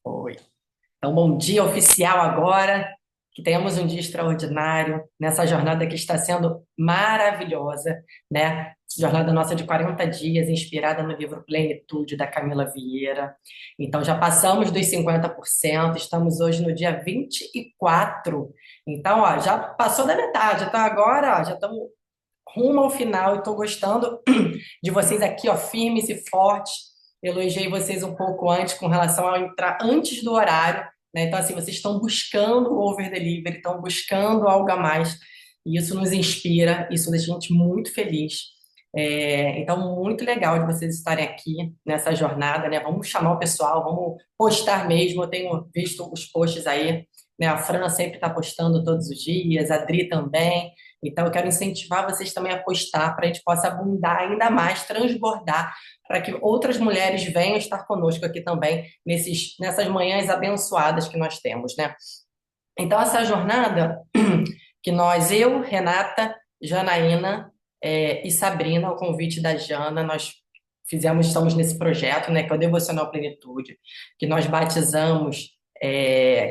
Oi. Então, bom dia oficial agora, que tenhamos um dia extraordinário nessa jornada que está sendo maravilhosa, né? Jornada nossa de 40 dias, inspirada no livro Plenitude, da Camila Vieira. Então, já passamos dos 50%, estamos hoje no dia 24. Então, ó, já passou da metade. Então, agora, ó, já estamos rumo ao final e estou gostando de vocês aqui, ó, firmes e fortes. Elogiei vocês um pouco antes com relação a entrar antes do horário, né? Então, assim, vocês estão buscando o over delivery, estão buscando algo a mais, e isso nos inspira, isso deixa a gente muito feliz. Então, muito legal de vocês estarem aqui nessa jornada, né? Vamos chamar o pessoal, vamos postar mesmo. Eu tenho visto os posts aí, né? A Fran sempre está postando todos os dias, a Adri também. Então, eu quero incentivar vocês também a postar para a gente possa abundar ainda mais, transbordar, para que outras mulheres venham estar conosco aqui também nessas manhãs abençoadas que nós temos, né? Então, essa jornada que eu, Renata, Janaína, e Sabrina, o convite da Jana, nós estamos nesse projeto, né, que é o Devocional Plenitude, que nós batizamos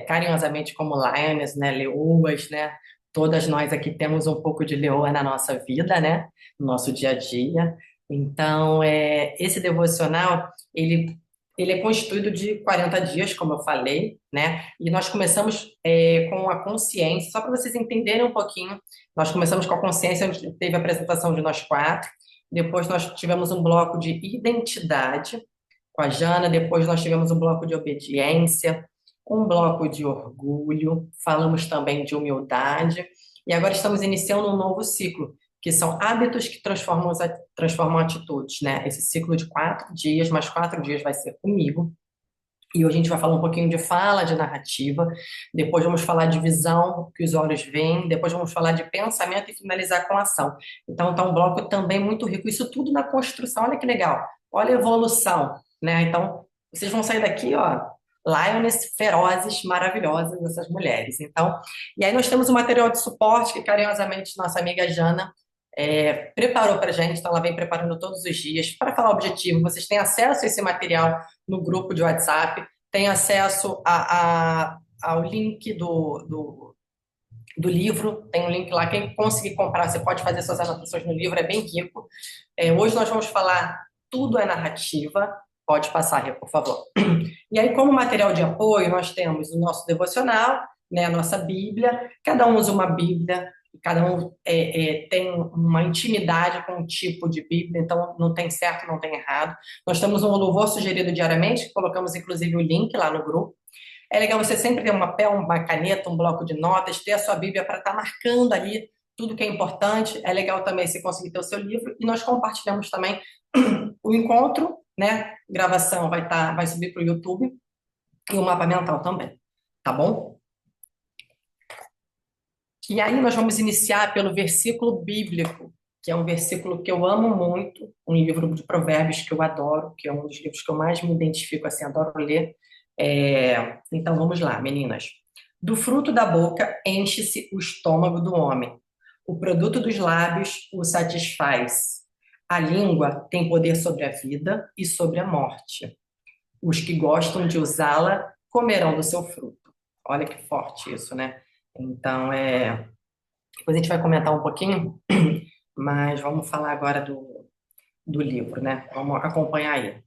carinhosamente como Lioness, né, leoas, né? Todas nós aqui temos um pouco de leoa na nossa vida, né, no nosso dia a dia. Então, esse devocional, ele é constituído de 40 dias, como eu falei, né? E nós começamos com a consciência, só para vocês entenderem um pouquinho, nós começamos com a consciência, a gente teve a apresentação de nós quatro, depois nós tivemos um bloco de identidade com a Jana, depois nós tivemos um bloco de obediência, um bloco de orgulho, falamos também de humildade, e agora estamos iniciando um novo ciclo, que são hábitos que transformam atitudes, né? Esse ciclo de 4 dias, mais 4 dias vai ser comigo, e hoje a gente vai falar um pouquinho de fala, de narrativa, depois vamos falar de visão, que os olhos veem, depois vamos falar de pensamento e finalizar com ação. Então, tá um bloco também muito rico. Isso tudo na construção, olha que legal. Olha a evolução, né? Então, vocês vão sair daqui, ó, lioness ferozes, maravilhosas, essas mulheres. Então, e aí nós temos o material de suporte que carinhosamente nossa amiga Jana preparou para a gente, então ela vem preparando todos os dias. Para falar o objetivo, vocês têm acesso a esse material no grupo de WhatsApp, têm acesso ao link do livro, tem um link lá, quem conseguir comprar, você pode fazer suas anotações no livro, é bem rico. Hoje nós vamos falar Tudo é Narrativa, pode passar, Rê, por favor. E aí, como material de apoio, nós temos o nosso devocional, né, a nossa Bíblia, cada um usa uma Bíblia, cada um tem uma intimidade com um tipo de Bíblia, então não tem certo, não tem errado. Nós temos um louvor sugerido diariamente, que colocamos inclusive o link lá no grupo. É legal você sempre ter um papel, uma caneta, um bloco de notas, ter a sua Bíblia para estar marcando ali tudo que é importante. É legal também você conseguir ter o seu livro. E nós compartilhamos também o encontro, né? Gravação vai subir para o YouTube e o mapa mental também, tá bom? E aí nós vamos iniciar pelo versículo bíblico, que é um versículo que eu amo muito, um livro de provérbios que eu adoro, que é um dos livros que eu mais me identifico, assim, adoro ler. Então vamos lá, meninas. Do fruto da boca enche-se o estômago do homem. O produto dos lábios o satisfaz. A língua tem poder sobre a vida e sobre a morte. Os que gostam de usá-la comerão do seu fruto. Olha que forte isso, né? Então, depois a gente vai comentar um pouquinho, mas vamos falar agora do livro, né? Vamos acompanhar aí.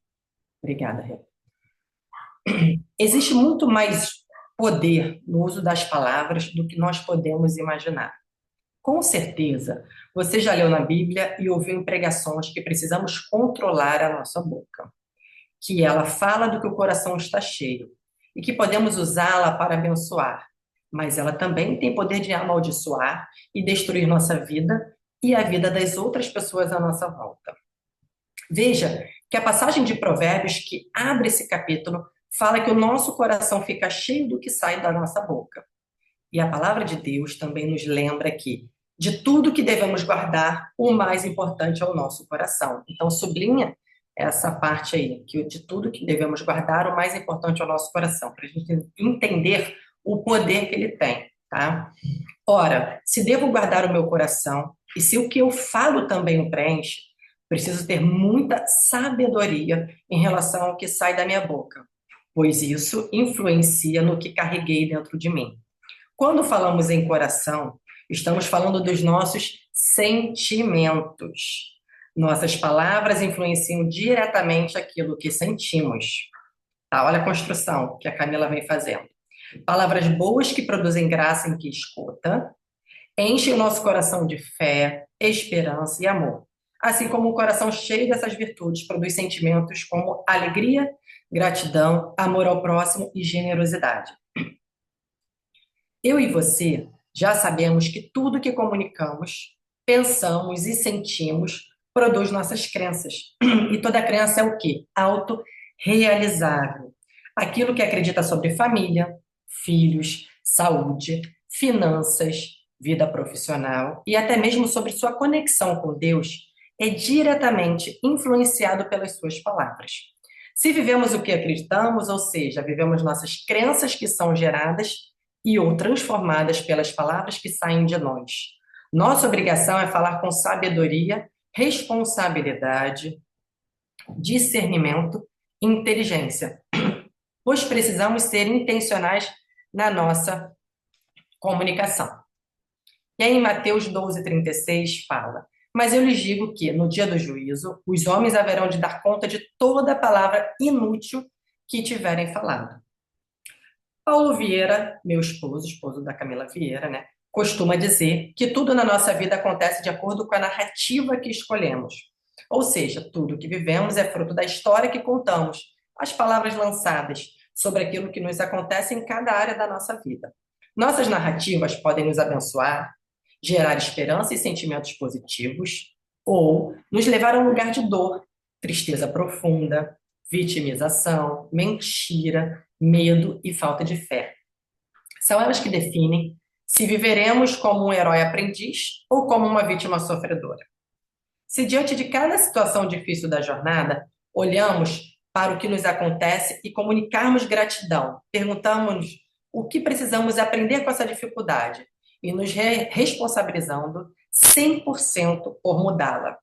Obrigada, Rê. Existe muito mais poder no uso das palavras do que nós podemos imaginar. Com certeza, você já leu na Bíblia e ouviu em pregações que precisamos controlar a nossa boca, que ela fala do que o coração está cheio e que podemos usá-la para abençoar, mas ela também tem poder de amaldiçoar e destruir nossa vida e a vida das outras pessoas à nossa volta. Veja que a passagem de Provérbios que abre esse capítulo fala que o nosso coração fica cheio do que sai da nossa boca. E a palavra de Deus também nos lembra que de tudo que devemos guardar, o mais importante é o nosso coração. Então, sublinha essa parte aí, que de tudo que devemos guardar, o mais importante é o nosso coração, para a gente entender o poder que ele tem, tá? Ora, se devo guardar o meu coração, e se o que eu falo também o preenche, preciso ter muita sabedoria em relação ao que sai da minha boca. pois isso influencia no que carreguei dentro de mim. Quando falamos em coração, estamos falando dos nossos sentimentos. Nossas palavras influenciam diretamente aquilo que sentimos. Tá? Olha a construção que a Camila vem fazendo. Palavras boas que produzem graça em quem escuta, enchem o nosso coração de fé, esperança e amor. Assim como um coração cheio dessas virtudes produz sentimentos como alegria, gratidão, amor ao próximo e generosidade. Eu e você já sabemos que tudo que comunicamos, pensamos e sentimos produz nossas crenças. E toda crença é o quê? Autorrealizável. Aquilo que acredita sobre família, filhos, saúde, finanças, vida profissional e até mesmo sobre sua conexão com Deus é diretamente influenciado pelas suas palavras. Se vivemos o que acreditamos, ou seja, vivemos nossas crenças que são geradas e ou transformadas pelas palavras que saem de nós. Nossa obrigação é falar com sabedoria, responsabilidade, discernimento e inteligência, pois precisamos ser intencionais na nossa comunicação. E aí em Mateus 12:36 fala: Mas eu lhes digo que, no dia do juízo, os homens haverão de dar conta de toda palavra inútil que tiverem falado. Paulo Vieira, meu esposo da Camila Vieira, né, costuma dizer que tudo na nossa vida acontece de acordo com a narrativa que escolhemos. Ou seja, tudo que vivemos é fruto da história que contamos, as palavras lançadas sobre aquilo que nos acontece em cada área da nossa vida. Nossas narrativas podem nos abençoar, gerar esperança e sentimentos positivos, ou nos levar a um lugar de dor, tristeza profunda, vitimização, mentira, medo e falta de fé. São elas que definem se viveremos como um herói aprendiz ou como uma vítima sofredora. Se diante de cada situação difícil da jornada, olhamos para o que nos acontece e comunicarmos gratidão, perguntamos o que precisamos aprender com essa dificuldade e nos responsabilizando 100% por mudá-la.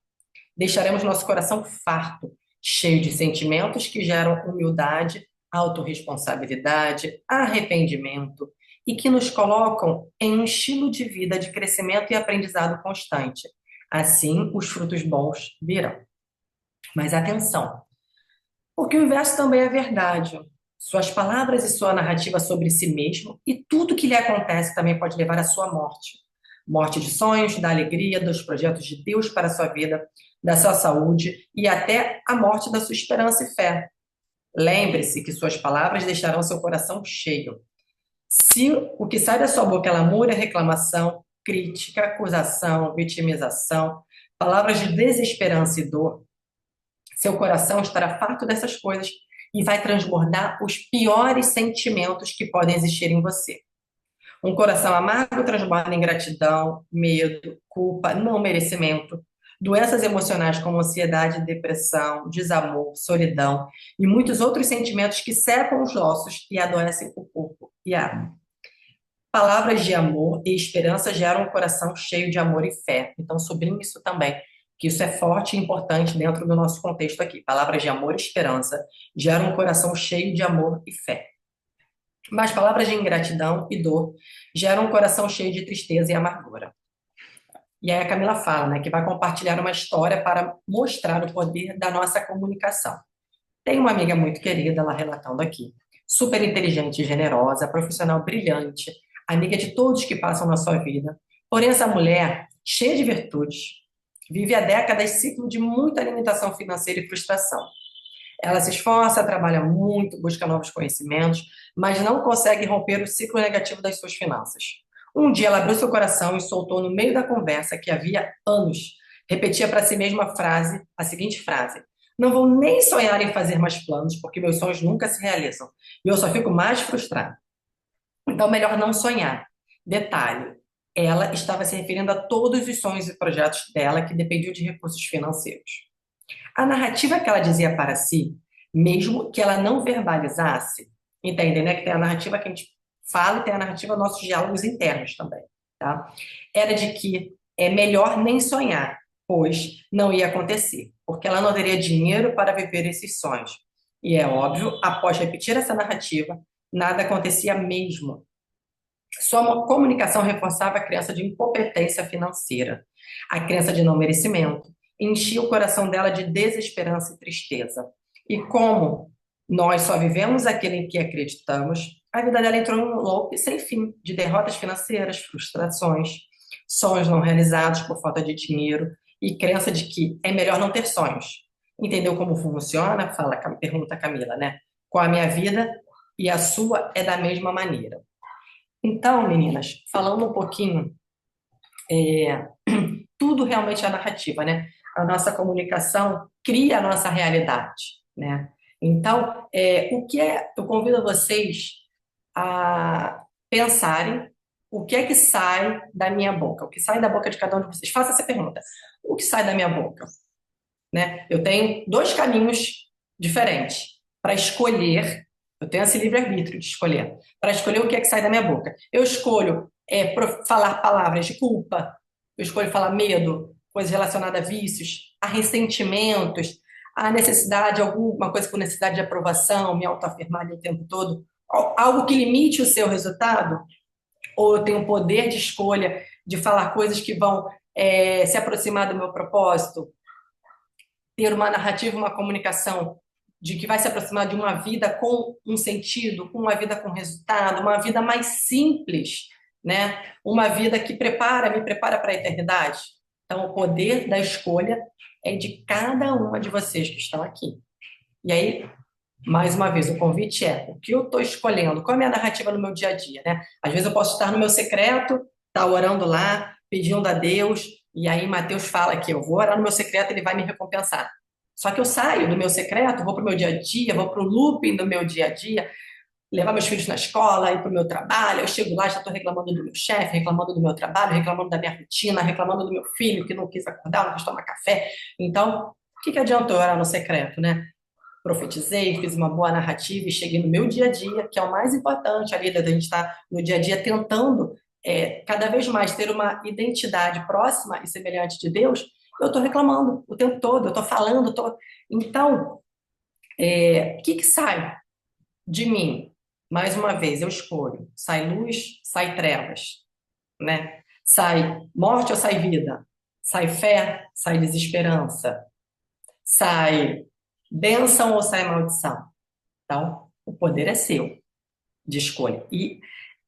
Deixaremos nosso coração farto, cheio de sentimentos que geram humildade, autorresponsabilidade, arrependimento e que nos colocam em um estilo de vida de crescimento e aprendizado constante. Assim, os frutos bons virão. Mas atenção, porque o inverso também é verdade. Suas palavras e sua narrativa sobre si mesmo e tudo que lhe acontece também pode levar à sua morte. Morte de sonhos, da alegria, dos projetos de Deus para a sua vida, da sua saúde e até a morte da sua esperança e fé. Lembre-se que suas palavras deixarão seu coração cheio. Se o que sai da sua boca é lamúria, reclamação, crítica, acusação, vitimização, palavras de desesperança e dor, seu coração estará farto dessas coisas e vai transbordar os piores sentimentos que podem existir em você. Um coração amargo transborda em gratidão, medo, culpa, não merecimento, doenças emocionais como ansiedade, depressão, desamor, solidão e muitos outros sentimentos que secam os ossos e adoecem o corpo e a alma. Palavras de amor e esperança geram um coração cheio de amor e fé. Então, sublinhe isso também, que isso é forte e importante dentro do nosso contexto aqui. Palavras de amor e esperança geram um coração cheio de amor e fé. Mas palavras de ingratidão e dor geram um coração cheio de tristeza e amargura. E aí a Camila fala, né, que vai compartilhar uma história para mostrar o poder da nossa comunicação. Tem uma amiga muito querida, ela relatando aqui, super inteligente e generosa, profissional brilhante, amiga de todos que passam na sua vida. Porém, essa mulher, cheia de virtudes, vive há décadas ciclo de muita limitação financeira e frustração. Ela se esforça, trabalha muito, busca novos conhecimentos, mas não consegue romper o ciclo negativo das suas finanças. Um dia ela abriu seu coração e soltou no meio da conversa que havia anos, repetia para si mesma a seguinte frase: Não vou nem sonhar em fazer mais planos, porque meus sonhos nunca se realizam, e eu só fico mais frustrada. Então, melhor não sonhar. Detalhe, ela estava se referindo a todos os sonhos e projetos dela que dependiam de recursos financeiros. A narrativa que ela dizia para si, mesmo que ela não verbalizasse, entendem, né? Que tem a narrativa que a gente fala e tem a narrativa dos nossos diálogos internos também, tá? Era de que é melhor nem sonhar, pois não ia acontecer, porque ela não teria dinheiro para viver esses sonhos. E é óbvio, após repetir essa narrativa, nada acontecia mesmo. Sua comunicação reforçava a crença de incompetência financeira, a crença de não merecimento, enchia o coração dela de desesperança e tristeza. E como nós só vivemos aquilo em que acreditamos, a vida dela entrou em um loop sem fim de derrotas financeiras, frustrações, sonhos não realizados por falta de dinheiro e crença de que é melhor não ter sonhos. Entendeu como funciona? Pergunta a Camila, né? Com a minha vida e a sua é da mesma maneira. Então, meninas, falando um pouquinho, é, tudo realmente é narrativa, né? A nossa comunicação cria a nossa realidade, né? Então, eu convido vocês a pensarem o que é que sai da minha boca, o que sai da boca de cada um de vocês. Faça essa pergunta. O que sai da minha boca, né? Eu tenho dois caminhos diferentes para escolher. Eu tenho esse livre-arbítrio de escolher. Para escolher o que é que sai da minha boca. Eu escolho falar palavras de culpa, eu escolho falar medo, coisas relacionadas a vícios, a ressentimentos, a necessidade, alguma coisa com necessidade de aprovação, me autoafirmar ali o tempo todo. Algo que limite o seu resultado, ou eu tenho o poder de escolha de falar coisas que vão se aproximar do meu propósito, ter uma narrativa, uma comunicação de que vai se aproximar de uma vida com um sentido, com uma vida com resultado, uma vida mais simples, né? Uma vida que me prepara para a eternidade. Então, o poder da escolha é de cada uma de vocês que estão aqui. E aí, mais uma vez, o convite é o que eu estou escolhendo, qual é a minha narrativa no meu dia a dia, né? Às vezes eu posso estar no meu secreto, estar orando lá, pedindo a Deus, e aí Mateus fala que eu vou orar no meu secreto, ele vai me recompensar. Só que eu saio do meu secreto, vou para o meu dia a dia, vou para o looping do meu dia a dia, levar meus filhos na escola, ir para o meu trabalho, eu chego lá, já estou reclamando do meu chefe, reclamando do meu trabalho, reclamando da minha rotina, reclamando do meu filho que não quis acordar, não quis tomar café. Então, o que adianta eu orar no secreto, né? Profetizei, fiz uma boa narrativa e cheguei no meu dia a dia, que é o mais importante ali, da gente estar no dia a dia tentando cada vez mais ter uma identidade próxima e semelhante de Deus. Eu estou reclamando o tempo todo, eu estou falando, Então, o que sai de mim? Mais uma vez, eu escolho. Sai luz, sai trevas, né? Sai morte ou sai vida? Sai fé, sai desesperança? Sai bênção ou sai maldição? Então, o poder é seu, de escolha. E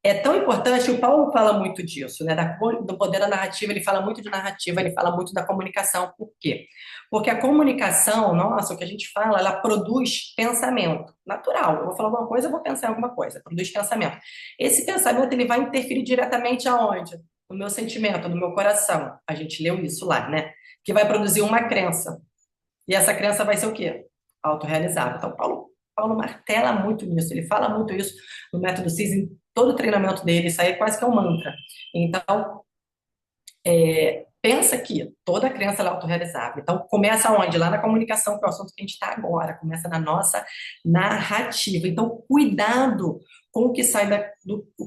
é tão importante, o Paulo fala muito disso, né? Do poder da narrativa, ele fala muito de narrativa, ele fala muito da comunicação. Por quê? Porque a comunicação, nossa, o que a gente fala, ela produz pensamento natural. Eu vou falar alguma coisa, eu vou pensar em alguma coisa, produz pensamento. Esse pensamento, ele vai interferir diretamente aonde? No meu sentimento, no meu coração. A gente leu isso lá, né? Que vai produzir uma crença. E essa crença vai ser o quê? Autorrealizável. Então, Paulo martela muito nisso, ele fala muito isso no método CIS, em todo o treinamento dele, isso aí é quase que é um mantra. Então, pensa que toda crença é autorrealizável. Então, começa onde? Lá na comunicação, que é o assunto que a gente está agora, começa na nossa narrativa. Então, cuidado com o que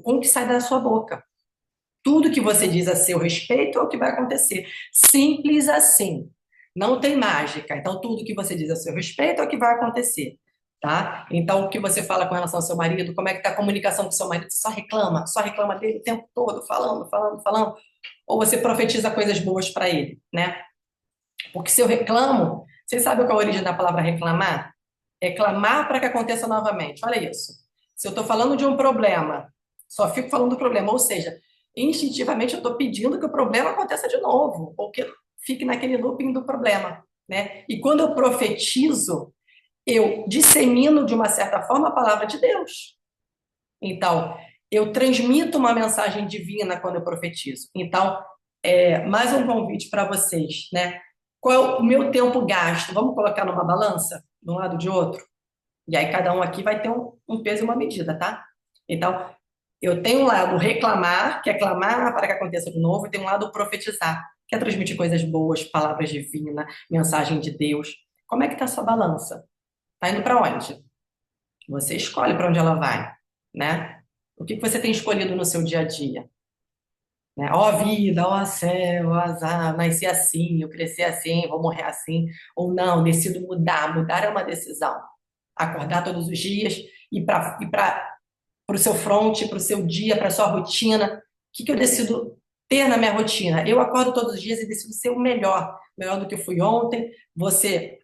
com o que sai da sua boca. Tudo que você diz a seu respeito é o que vai acontecer. Simples assim. Não tem mágica. Então, tudo que você diz a seu respeito é o que vai acontecer. Tá? Então, o que você fala com relação ao seu marido, como é que está a comunicação com o seu marido? Você só reclama dele o tempo todo, falando, falando, falando. Ou você profetiza coisas boas para ele, né? Porque se eu reclamo, vocês sabem qual é a origem da palavra reclamar? É clamar para que aconteça novamente. Olha isso. Se eu estou falando de um problema, só fico falando do problema, ou seja, instintivamente eu estou pedindo que o problema aconteça de novo, ou que fique naquele looping do problema, né? E quando eu profetizo, eu dissemino de uma certa forma a palavra de Deus. Então, eu transmito uma mensagem divina quando eu profetizo. Então, mais um convite para vocês, né? Qual é o meu tempo gasto? Vamos colocar numa balança, de um lado de outro? E aí cada um aqui vai ter um peso e uma medida, tá? Então, eu tenho um lado reclamar, que é clamar para que aconteça de novo, e tem um lado profetizar, que é transmitir coisas boas, palavras divinas, mensagem de Deus. Como é que tá a sua balança? Tá indo para onde? Você escolhe para onde ela vai, né? O que que você tem escolhido no seu dia a dia? Né? Ó vida, ó céu, ó azar, nasci assim, eu cresci assim, vou morrer assim. Ou não, decido mudar. Mudar é uma decisão. acordar todos os dias, ir para o seu front, para o seu dia, para a sua rotina. O que que eu decido ter na minha rotina? Eu acordo todos os dias e decido ser o melhor, melhor do que eu fui ontem.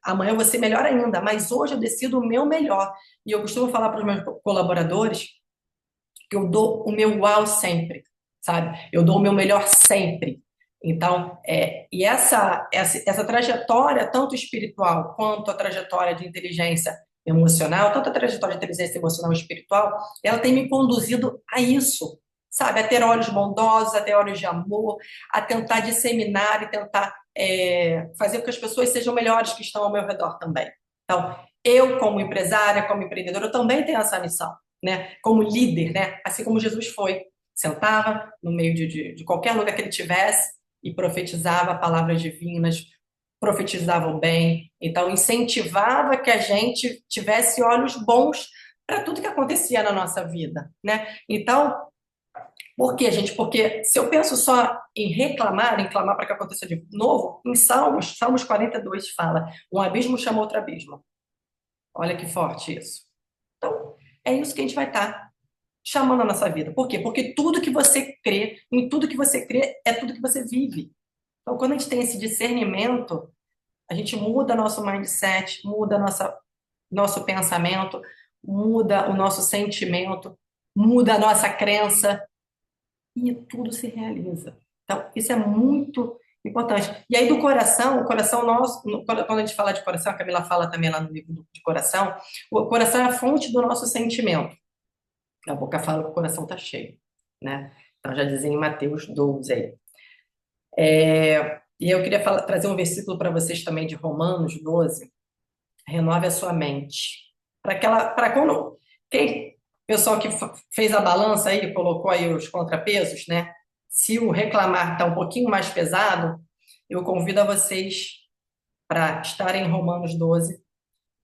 Amanhã eu vou ser melhor ainda, mas hoje eu decido o meu melhor. E eu costumo falar para os meus colaboradores que eu dou o meu uau sempre, sabe? Eu dou o meu melhor sempre. Então, e essa trajetória, tanto espiritual quanto a trajetória de inteligência emocional, tanto a trajetória de inteligência emocional e espiritual, ela tem me conduzido a isso, sabe? A ter olhos bondosos, a ter olhos de amor, a tentar disseminar e tentar fazer com que as pessoas sejam melhores que estão ao meu redor também. Então, eu, como empresária, como empreendedora, eu também tenho essa missão, né? Como líder, né? Assim como Jesus foi. Sentava no meio de qualquer lugar que ele tivesse e profetizava palavras divinas, profetizava o bem. Então, incentivava que a gente tivesse olhos bons para tudo que acontecia na nossa vida, né? Então, por quê, gente? Porque se eu penso só em clamar para que aconteça de novo, em Salmos 42 fala: um abismo chama outro abismo. Olha que forte isso. Então, é isso que a gente vai estar chamando a nossa vida. Por quê? Porque tudo que você crê, em tudo que você crê, é tudo que você vive. Então, quando a gente tem esse discernimento, a gente muda nosso mindset, muda nosso pensamento, muda o nosso sentimento, muda a nossa crença e tudo se realiza. Então, isso é muito importante. E aí, do coração, o coração nosso, quando a gente fala de coração, a Camila fala também lá no livro de coração, o coração é a fonte do nosso sentimento. A boca fala que o coração está cheio, né? Então, já dizia em Mateus 12 aí. E eu queria trazer um versículo para vocês também de Romanos 12. Renove a sua mente. Para quando, pessoal que fez a balança aí, colocou aí os contrapesos, né? Se o reclamar está um pouquinho mais pesado, eu convido a vocês para estarem em Romanos 12,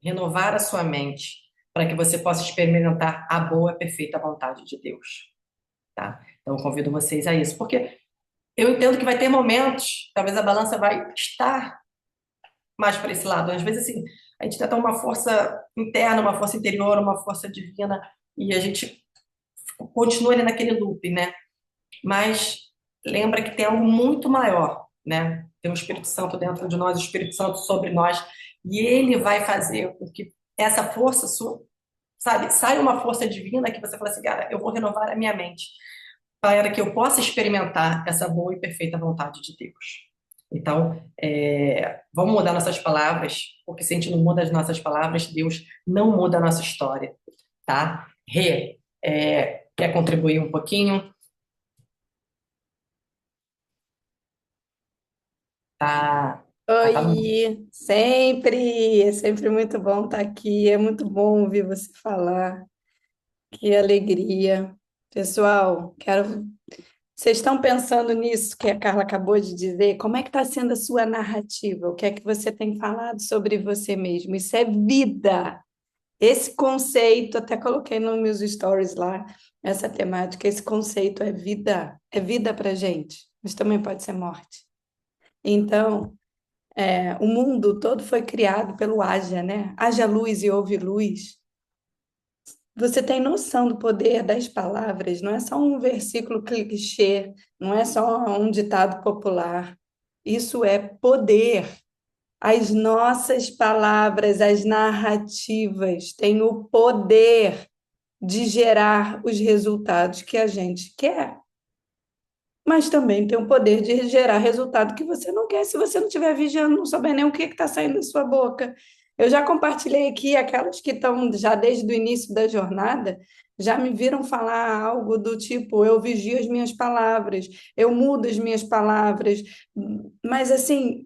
renovar a sua mente, para que você possa experimentar a boa e perfeita vontade de Deus, tá? Então, eu convido vocês a isso, porque eu entendo que vai ter momentos, talvez a balança vai estar mais para esse lado. Às vezes, assim, a gente tenta uma força interna, uma força interior, uma força divina, e a gente continua ali naquele loop, né? Mas lembra que tem algo muito maior, né? Tem o Espírito Santo dentro de nós, o Espírito Santo sobre nós, e ele vai fazer com que essa força sua, sabe, saia uma força divina que você fala assim, cara, eu vou renovar a minha mente para que eu possa experimentar essa boa e perfeita vontade de Deus. Então, vamos mudar nossas palavras, porque se a gente não muda as nossas palavras, Deus não muda a nossa história, tá? Quer contribuir um pouquinho? Tá, tá no... Oi, sempre, é sempre muito bom estar aqui, é muito bom ouvir você falar, que alegria. Pessoal, vocês estão pensando nisso que a Carla acabou de dizer? Como é que está sendo a sua narrativa? O que é que você tem falado sobre você mesmo? Isso é vida. Esse conceito, até coloquei nos meus stories lá, essa temática, esse conceito é vida para gente, mas também pode ser morte. Então, o mundo todo foi criado pelo haja, né? Haja luz e houve luz. Você tem noção do poder das palavras? Não é só um versículo clichê, não é só um ditado popular. Isso é poder. As nossas palavras, as narrativas têm o poder de gerar os resultados que a gente quer, mas também tem o poder de gerar resultado que você não quer se você não estiver vigiando, não souber nem o que está saindo da sua boca. Eu já compartilhei aqui, aquelas que estão já desde o início da jornada, já me viram falar algo do tipo, eu vigio as minhas palavras, eu mudo as minhas palavras, mas assim,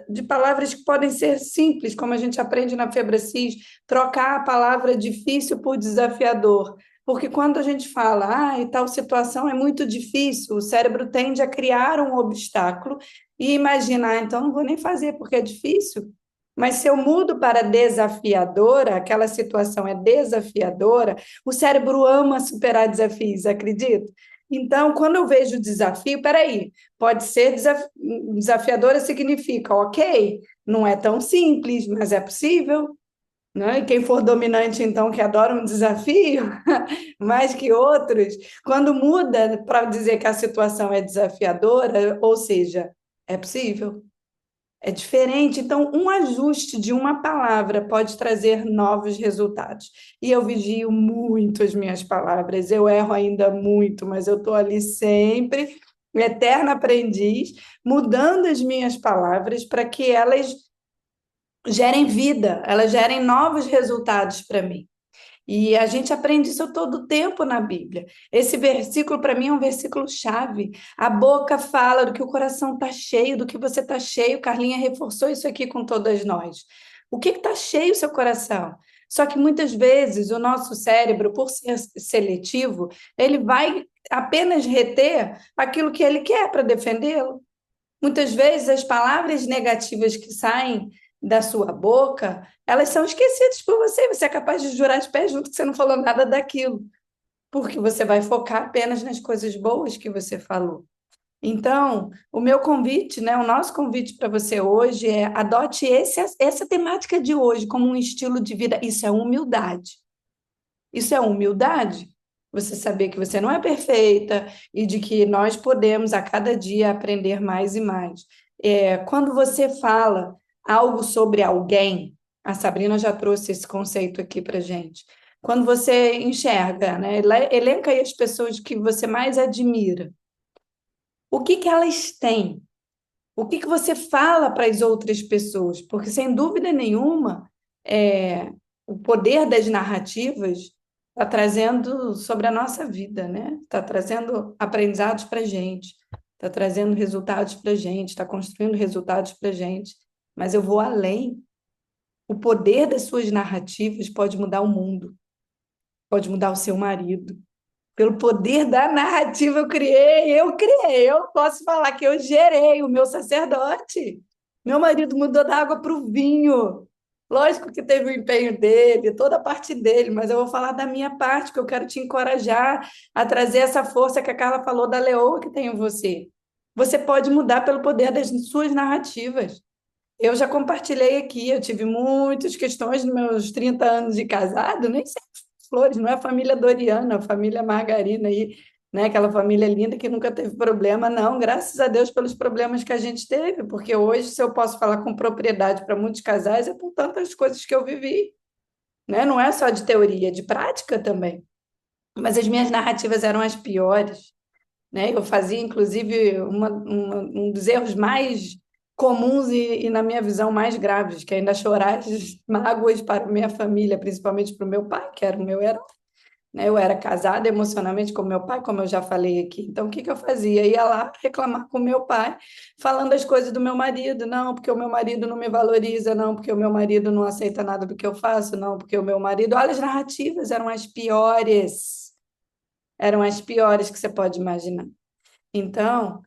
de palavras que podem ser simples, como a gente aprende na Febracis, trocar a palavra difícil por desafiador. Porque quando a gente fala, e tal situação é muito difícil, o cérebro tende a criar um obstáculo e imaginar, então não vou nem fazer porque é difícil. Mas se eu mudo para desafiadora, aquela situação é desafiadora, o cérebro ama superar desafios, acredita? Então, quando eu vejo desafio, peraí, pode ser desafiadora significa, ok, não é tão simples, mas é possível. né? E quem for dominante, então, que adora um desafio mais que outros, quando muda para dizer que a situação é desafiadora, ou seja, é possível. É diferente, então um ajuste de uma palavra pode trazer novos resultados. E eu vigio muito as minhas palavras, eu erro ainda muito, mas eu estou ali sempre, eterna aprendiz, mudando as minhas palavras para que elas gerem vida, elas gerem novos resultados para mim. E a gente aprende isso todo o tempo na Bíblia. Esse versículo, para mim, é um versículo chave. A boca fala do que o coração está cheio, do que você está cheio. Carlinha reforçou isso aqui com todas nós. O que está cheio o seu coração? Só que muitas vezes o nosso cérebro, por ser seletivo, ele vai apenas reter aquilo que ele quer para defendê-lo. Muitas vezes as palavras negativas que saem da sua boca, elas são esquecidas por você. Você é capaz de jurar de pé junto que você não falou nada daquilo, porque você vai focar apenas nas coisas boas que você falou. Então, o meu convite, né, o nosso convite para você hoje é adote essa temática de hoje como um estilo de vida. Isso é humildade. Isso é humildade. Você saber que você não é perfeita e de que nós podemos a cada dia aprender mais e mais. Quando você fala algo sobre alguém, a Sabrina já trouxe esse conceito aqui para gente. Quando você enxerga, né, elenca aí as pessoas que você mais admira. O que que elas têm? O que que você fala para as outras pessoas? Porque, sem dúvida nenhuma, o poder das narrativas está trazendo sobre a nossa vida, né? Está trazendo aprendizados para a gente, está trazendo resultados para a gente, está construindo resultados para a gente. Mas eu vou além. O poder das suas narrativas pode mudar o mundo, pode mudar o seu marido. Pelo poder da narrativa, eu posso falar que eu gerei o meu sacerdote. Meu marido mudou da água para o vinho. Lógico que teve o empenho dele, toda a parte dele, mas eu vou falar da minha parte, que eu quero te encorajar a trazer essa força que a Carla falou da leoa que tem em você. Você pode mudar pelo poder das suas narrativas. Eu já compartilhei aqui, eu tive muitas questões nos meus 30 anos de casado, nem sei flores, não é a família Doriana, a família Margarina aí, né? Aquela família linda que nunca teve problema, não. Graças a Deus pelos problemas que a gente teve, porque hoje, se eu posso falar com propriedade para muitos casais, é por tantas coisas que eu vivi, né? Não é só de teoria, é de prática também. Mas as minhas narrativas eram as piores, né? Eu fazia, inclusive, um dos erros mais comuns e, na minha visão, mais graves, que é ainda chorar as mágoas para minha família, principalmente para o meu pai, que era o meu herói, né? Eu era casada emocionalmente com meu pai, como eu já falei aqui. Então, o que que eu fazia? Ia lá reclamar com meu pai, falando as coisas do meu marido. Não, porque o meu marido não me valoriza, não, porque o meu marido não aceita nada do que eu faço, não, porque o meu marido... Olha, as narrativas eram as piores que você pode imaginar. Então,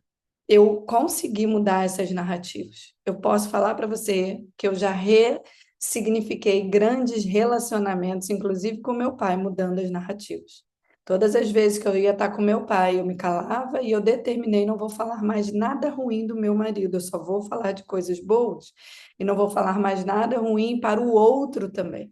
eu consegui mudar essas narrativas. Eu posso falar para você que eu já ressignifiquei grandes relacionamentos, inclusive com meu pai, mudando as narrativas. Todas as vezes que eu ia estar com meu pai, eu me calava e eu determinei, não vou falar mais nada ruim do meu marido, eu só vou falar de coisas boas e não vou falar mais nada ruim para o outro também.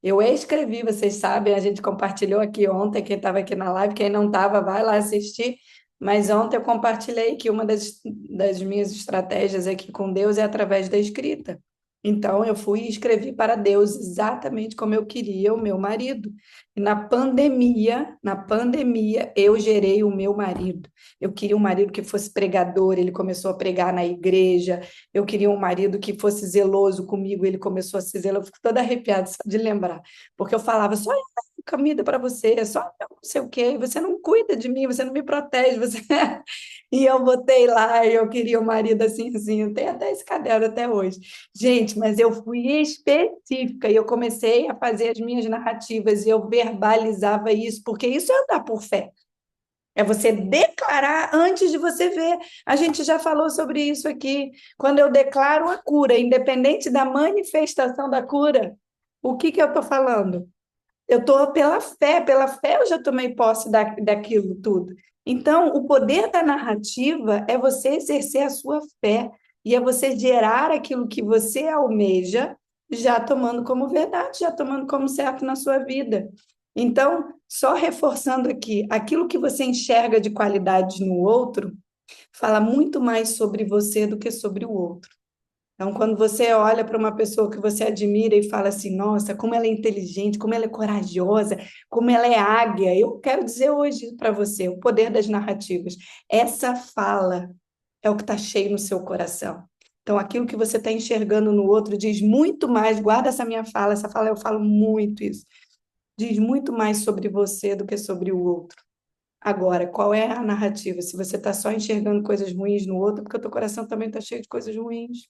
Eu escrevi, vocês sabem, a gente compartilhou aqui ontem, quem estava aqui na live, quem não estava, vai lá assistir. Mas ontem eu compartilhei que uma das minhas estratégias aqui com Deus é através da escrita. Então, eu fui e escrevi para Deus exatamente como eu queria o meu marido. E na pandemia, eu gerei o meu marido. Eu queria um marido que fosse pregador, ele começou a pregar na igreja. Eu queria um marido que fosse zeloso comigo, ele começou a ser zeloso. Eu fico toda arrepiada só de lembrar. Porque eu falava, só eu dou comida para você, só eu não sei o quê, você não cuida de mim, você não me protege, você... E eu botei lá, e eu queria um marido assim, assim, eu tenho até esse caderno até hoje. Gente, mas eu fui específica e eu comecei a fazer as minhas narrativas e eu verbalizava isso, porque isso é andar por fé. É você declarar antes de você ver. A gente já falou sobre isso aqui. Quando eu declaro a cura, independente da manifestação da cura, o que que eu estou falando? Eu estou pela fé eu já tomei posse daquilo tudo. Então, o poder da narrativa é você exercer a sua fé e é você gerar aquilo que você almeja já tomando como verdade, já tomando como certo na sua vida. Então, só reforçando aqui, aquilo que você enxerga de qualidades no outro fala muito mais sobre você do que sobre o outro. Então, quando você olha para uma pessoa que você admira e fala assim, nossa, como ela é inteligente, como ela é corajosa, como ela é águia, eu quero dizer hoje para você, o poder das narrativas. Essa fala é o que está cheio no seu coração. Então, aquilo que você está enxergando no outro diz muito mais, guarda essa fala eu falo muito isso, diz muito mais sobre você do que sobre o outro. Agora, qual é a narrativa? Se você está só enxergando coisas ruins no outro, é porque o teu coração também está cheio de coisas ruins.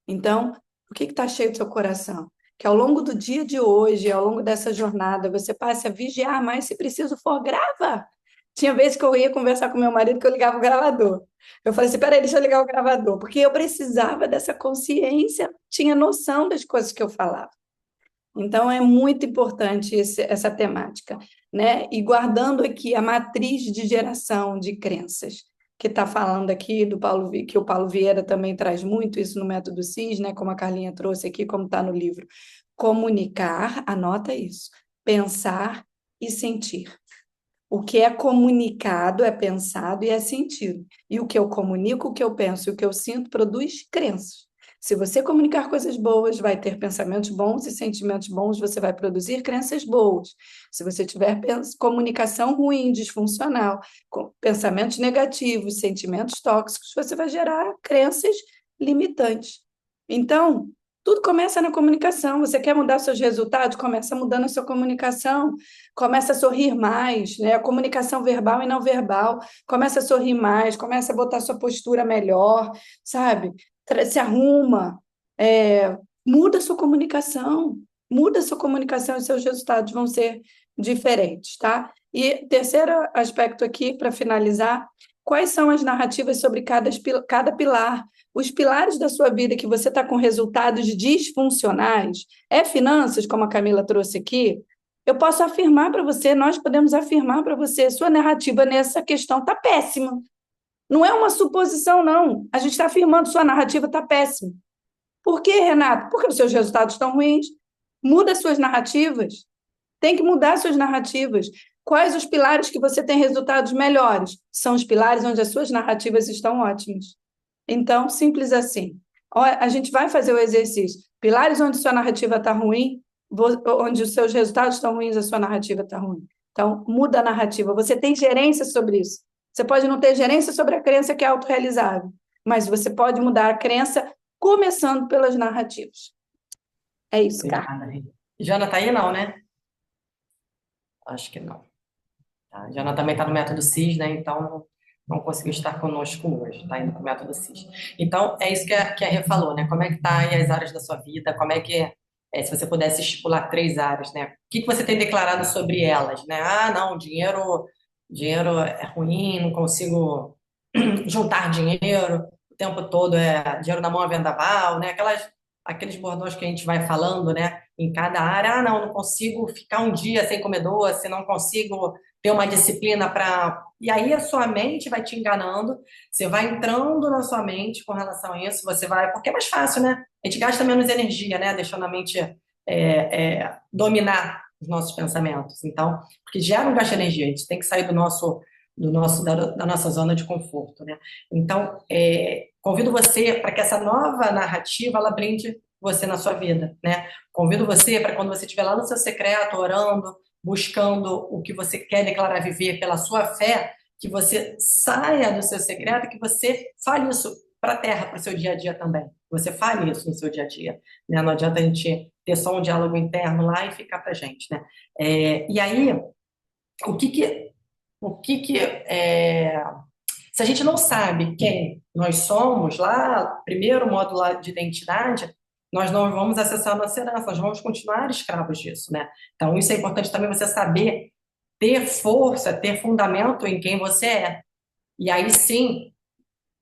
Então, o que está cheio do seu coração? Que ao longo do dia de hoje, ao longo dessa jornada, você passe a vigiar mais, se preciso for, grava. Tinha vezes que eu ia conversar com meu marido que eu ligava o gravador. Eu falei assim, peraí, deixa eu ligar o gravador, porque eu precisava dessa consciência, tinha noção das coisas que eu falava. Então, é muito importante essa temática, né? E guardando aqui a matriz de geração de crenças, que está falando aqui do Paulo, que o Paulo Vieira também traz muito isso no método CIS, né? Como a Carlinha trouxe aqui, como está no livro. Comunicar, anota isso, pensar e sentir. O que é comunicado é pensado e é sentido. E o que eu comunico, o que eu penso e o que eu sinto produz crenças. Se você comunicar coisas boas, vai ter pensamentos bons e sentimentos bons, você vai produzir crenças boas. Se você tiver comunicação ruim, disfuncional, com pensamentos negativos, sentimentos tóxicos, você vai gerar crenças limitantes. Então, tudo começa na comunicação. Você quer mudar seus resultados? Começa mudando a sua comunicação. Começa a sorrir mais, né? A comunicação verbal e não verbal. Começa a sorrir mais, começa a botar sua postura melhor, sabe? Se arruma, é, muda a sua comunicação e seus resultados vão ser diferentes, tá? E terceiro aspecto aqui, para finalizar, quais são as narrativas sobre cada pilar? Os pilares da sua vida que você está com resultados disfuncionais, é finanças, como a Camila trouxe aqui? Eu posso afirmar para você, nós podemos afirmar para você, sua narrativa nessa questão está péssima. Não é uma suposição, não. A gente está afirmando sua narrativa está péssima. Por quê, Renato? Porque os seus resultados estão ruins. Muda suas narrativas. Tem que mudar suas narrativas. Quais os pilares que você tem resultados melhores? São os pilares onde as suas narrativas estão ótimas. Então, simples assim. A gente vai fazer o exercício. Pilares onde sua narrativa está ruim, onde os seus resultados estão ruins, a sua narrativa está ruim. Então, muda a narrativa. Você tem gerência sobre isso. Você pode não ter gerência sobre a crença que é autorrealizável, mas você pode mudar a crença começando pelas narrativas. É isso, cara. Obrigada, Rita. Jana tá aí, não, né? Acho que não. Tá? Jana também está no método CIS, né? Então não conseguiu estar conosco hoje, está indo para o método CIS. Então, é isso que a Rê falou, né? Como é que tá aí as áreas da sua vida? Como é que se você pudesse estipular três áreas, né? O que que você tem declarado sobre elas, né? Ah, não, dinheiro é ruim, não consigo juntar dinheiro, o tempo todo é dinheiro na mão é vendaval, né? Aqueles bordões que a gente vai falando, né? Em cada área, ah, não consigo ficar um dia sem comer doce, não consigo ter uma disciplina para. E aí a sua mente vai te enganando, você vai entrando na sua mente com relação a isso, você vai. Porque é mais fácil, né? A gente gasta menos energia, né? Deixando a mente dominar os nossos pensamentos. Então, porque gera um gasto de energia, a gente tem que sair da nossa zona de conforto, né? Então, convido você para que essa nova narrativa ela blinde você na sua vida, né? Convido você para quando você estiver lá no seu secreto, orando, buscando o que você quer declarar viver pela sua fé, que você saia do seu secreto, que você fale isso para a terra, para o seu dia a dia também. Você fale isso no seu dia a dia, né? Não adianta a gente ter só um diálogo interno lá e ficar para a gente, né? E aí, o que que se a gente não sabe quem nós somos lá, primeiro módulo lá de identidade, nós não vamos acessar a nossa herança, nós vamos continuar escravos disso, né? Então, isso é importante também você saber ter força, ter fundamento em quem você é. E aí sim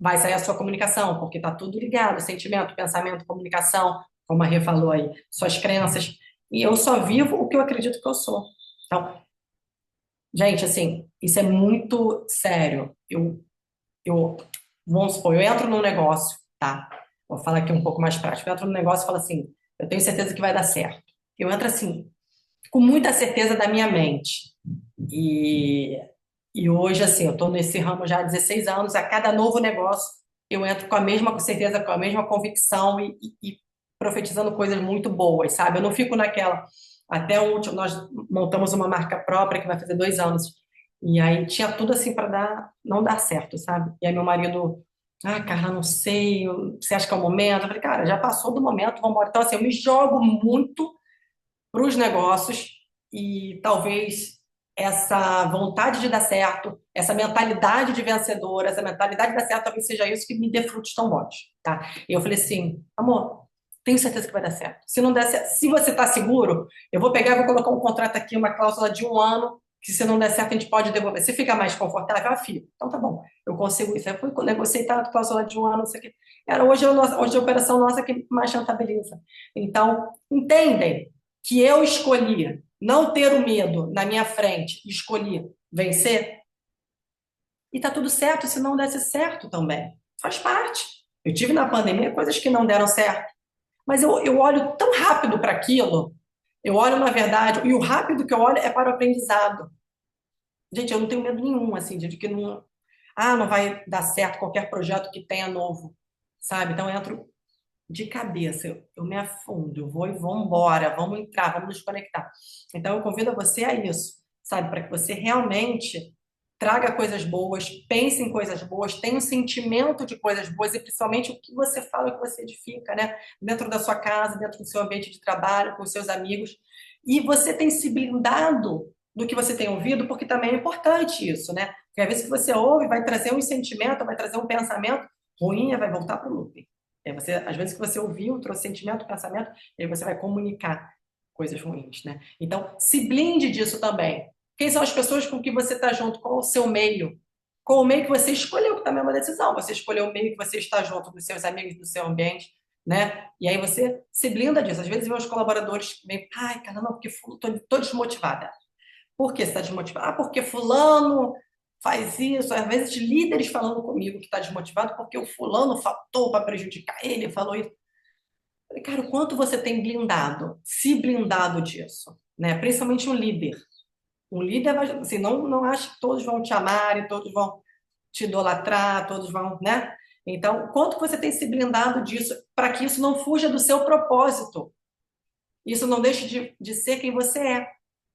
vai sair a sua comunicação, porque está tudo ligado, sentimento, pensamento, comunicação, como a Rê falou aí, suas crenças. E eu só vivo o que eu acredito que eu sou. Então, gente, assim, isso é muito sério. Vamos supor, eu entro num negócio, tá? Vou falar aqui um pouco mais prático. Eu entro num negócio e falo assim, eu tenho certeza que vai dar certo. Eu entro assim, com muita certeza da minha mente. E, e hoje, assim, eu estou nesse ramo já há 16 anos, a cada novo negócio eu entro com a mesma certeza, com a mesma convicção e profetizando coisas muito boas, sabe? Eu não fico naquela. Até o último, nós montamos uma marca própria que vai fazer 2 anos. E aí tinha tudo assim para não dar certo, sabe? E aí meu marido, Carla, não sei, você acha que é o momento? Eu falei, cara, já passou do momento, vamos embora. Então, assim, eu me jogo muito para os negócios e talvez essa vontade de dar certo, essa mentalidade de vencedora, essa mentalidade de dar certo, talvez seja isso que me dê frutos tão bons, tá? E eu falei assim, amor, tenho certeza que vai dar certo. Se não der certo, se você está seguro, eu vou pegar, vou colocar um contrato aqui, uma cláusula de 1 ano, que se não der certo a gente pode devolver. Se fica mais confortável, filho, então tá bom, eu consigo isso. Eu fui negociar a cláusula de 1 ano, não sei o quê. Hoje a operação nossa que mais rentabiliza. Então, entendem que eu escolhi não ter o medo na minha frente, escolhi vencer, e tá tudo certo se não desse certo também. Faz parte. Eu tive na pandemia coisas que não deram certo, mas eu olho tão rápido para aquilo, eu olho na verdade, e o rápido que eu olho é para o aprendizado. Gente, eu não tenho medo nenhum, assim, de que não vai dar certo qualquer projeto que tenha novo, sabe? Então eu entro de cabeça, eu me afundo, eu vou e vamos embora, vamos entrar, vamos nos conectar. Então, eu convido você a isso, sabe? Para que você realmente traga coisas boas, pense em coisas boas, tenha um sentimento de coisas boas e principalmente o que você fala, o que você edifica, né? Dentro da sua casa, dentro do seu ambiente de trabalho, com os seus amigos. E você tem se blindado do que você tem ouvido, porque também é importante isso, né? Porque às vezes que você ouve vai trazer um sentimento, vai trazer um pensamento ruim, vai voltar para o loop. Às vezes que você ouviu, trouxe sentimento, pensamento, e aí você vai comunicar coisas ruins, né? Então, se blinde disso também. Quem são as pessoas com que você está junto? Qual o seu meio? Qual o meio que você escolheu, que também é uma decisão. Você escolheu o meio que você está junto dos seus amigos, do seu ambiente, né? E aí você se blinda disso. Às vezes, meus colaboradores vêm, ai, caramba, porque estou desmotivada. Por que você está desmotivado? Porque fulano faz isso. Às vezes, líderes falando comigo que está desmotivado porque o fulano faltou para prejudicar ele, falou isso. Falei, cara, o quanto você tem blindado, se blindado disso, né? Principalmente um líder. Um líder, assim, não acha que todos vão te amar e todos vão te idolatrar, todos vão, né? Então, quanto você tem se blindado disso para que isso não fuja do seu propósito? Isso não deixe de ser quem você é.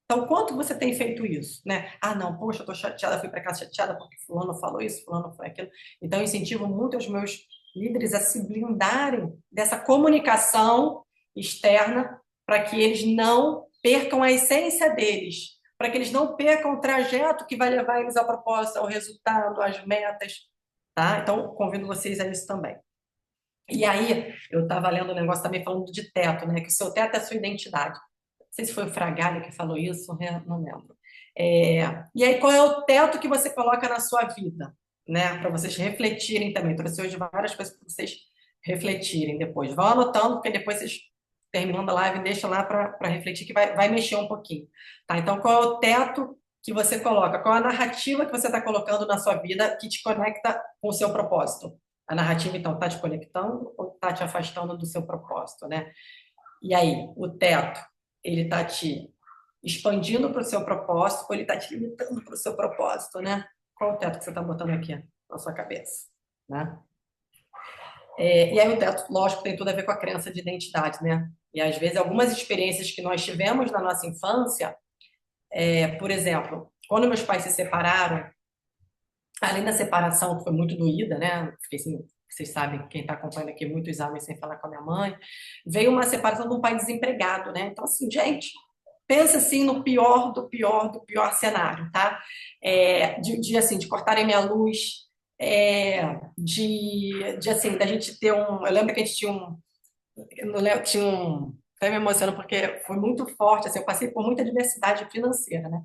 Então, quanto você tem feito isso, né? Não, poxa, eu tô chateada, fui para casa chateada porque fulano falou isso, fulano foi aquilo. Então, eu incentivo muito os meus líderes a se blindarem dessa comunicação externa para que eles não percam a essência deles, para que eles não percam o trajeto que vai levar eles ao propósito, ao resultado, às metas, tá? Então, convido vocês a isso também. E aí, eu estava lendo um negócio também falando de teto, né? Que o seu teto é a sua identidade. Não sei se foi o Fragalho que falou isso, né? Não lembro. E aí, qual é o teto que você coloca na sua vida, né? Para vocês refletirem também. Trouxe hoje várias coisas para vocês refletirem depois. Vão anotando, porque depois vocês, terminando a live, deixa lá para refletir, que vai mexer um pouquinho. Tá? Então, qual é o teto que você coloca? Qual é a narrativa que você está colocando na sua vida que te conecta com o seu propósito? A narrativa, então, está te conectando ou está te afastando do seu propósito, né? E aí, o teto, ele está te expandindo para o seu propósito ou ele está te limitando para o seu propósito, né? Qual o teto que você está botando aqui na sua cabeça, né? E aí o teto, lógico, tem tudo a ver com a crença de identidade, né? E às vezes algumas experiências que nós tivemos na nossa infância, por exemplo, quando meus pais se separaram, além da separação, que foi muito doída, né? Fiquei assim, vocês sabem, quem está acompanhando aqui, muitos anos sem falar com a minha mãe, veio uma separação de um pai desempregado, né? Então, assim, gente, pensa assim no pior do pior do pior cenário, tá? Assim, de cortarem minha luz, assim, da gente ter um. Eu lembro que a gente tinha um. Eu não lembro, tinha um. Até me emociona porque foi muito forte, assim, eu passei por muita diversidade financeira, né?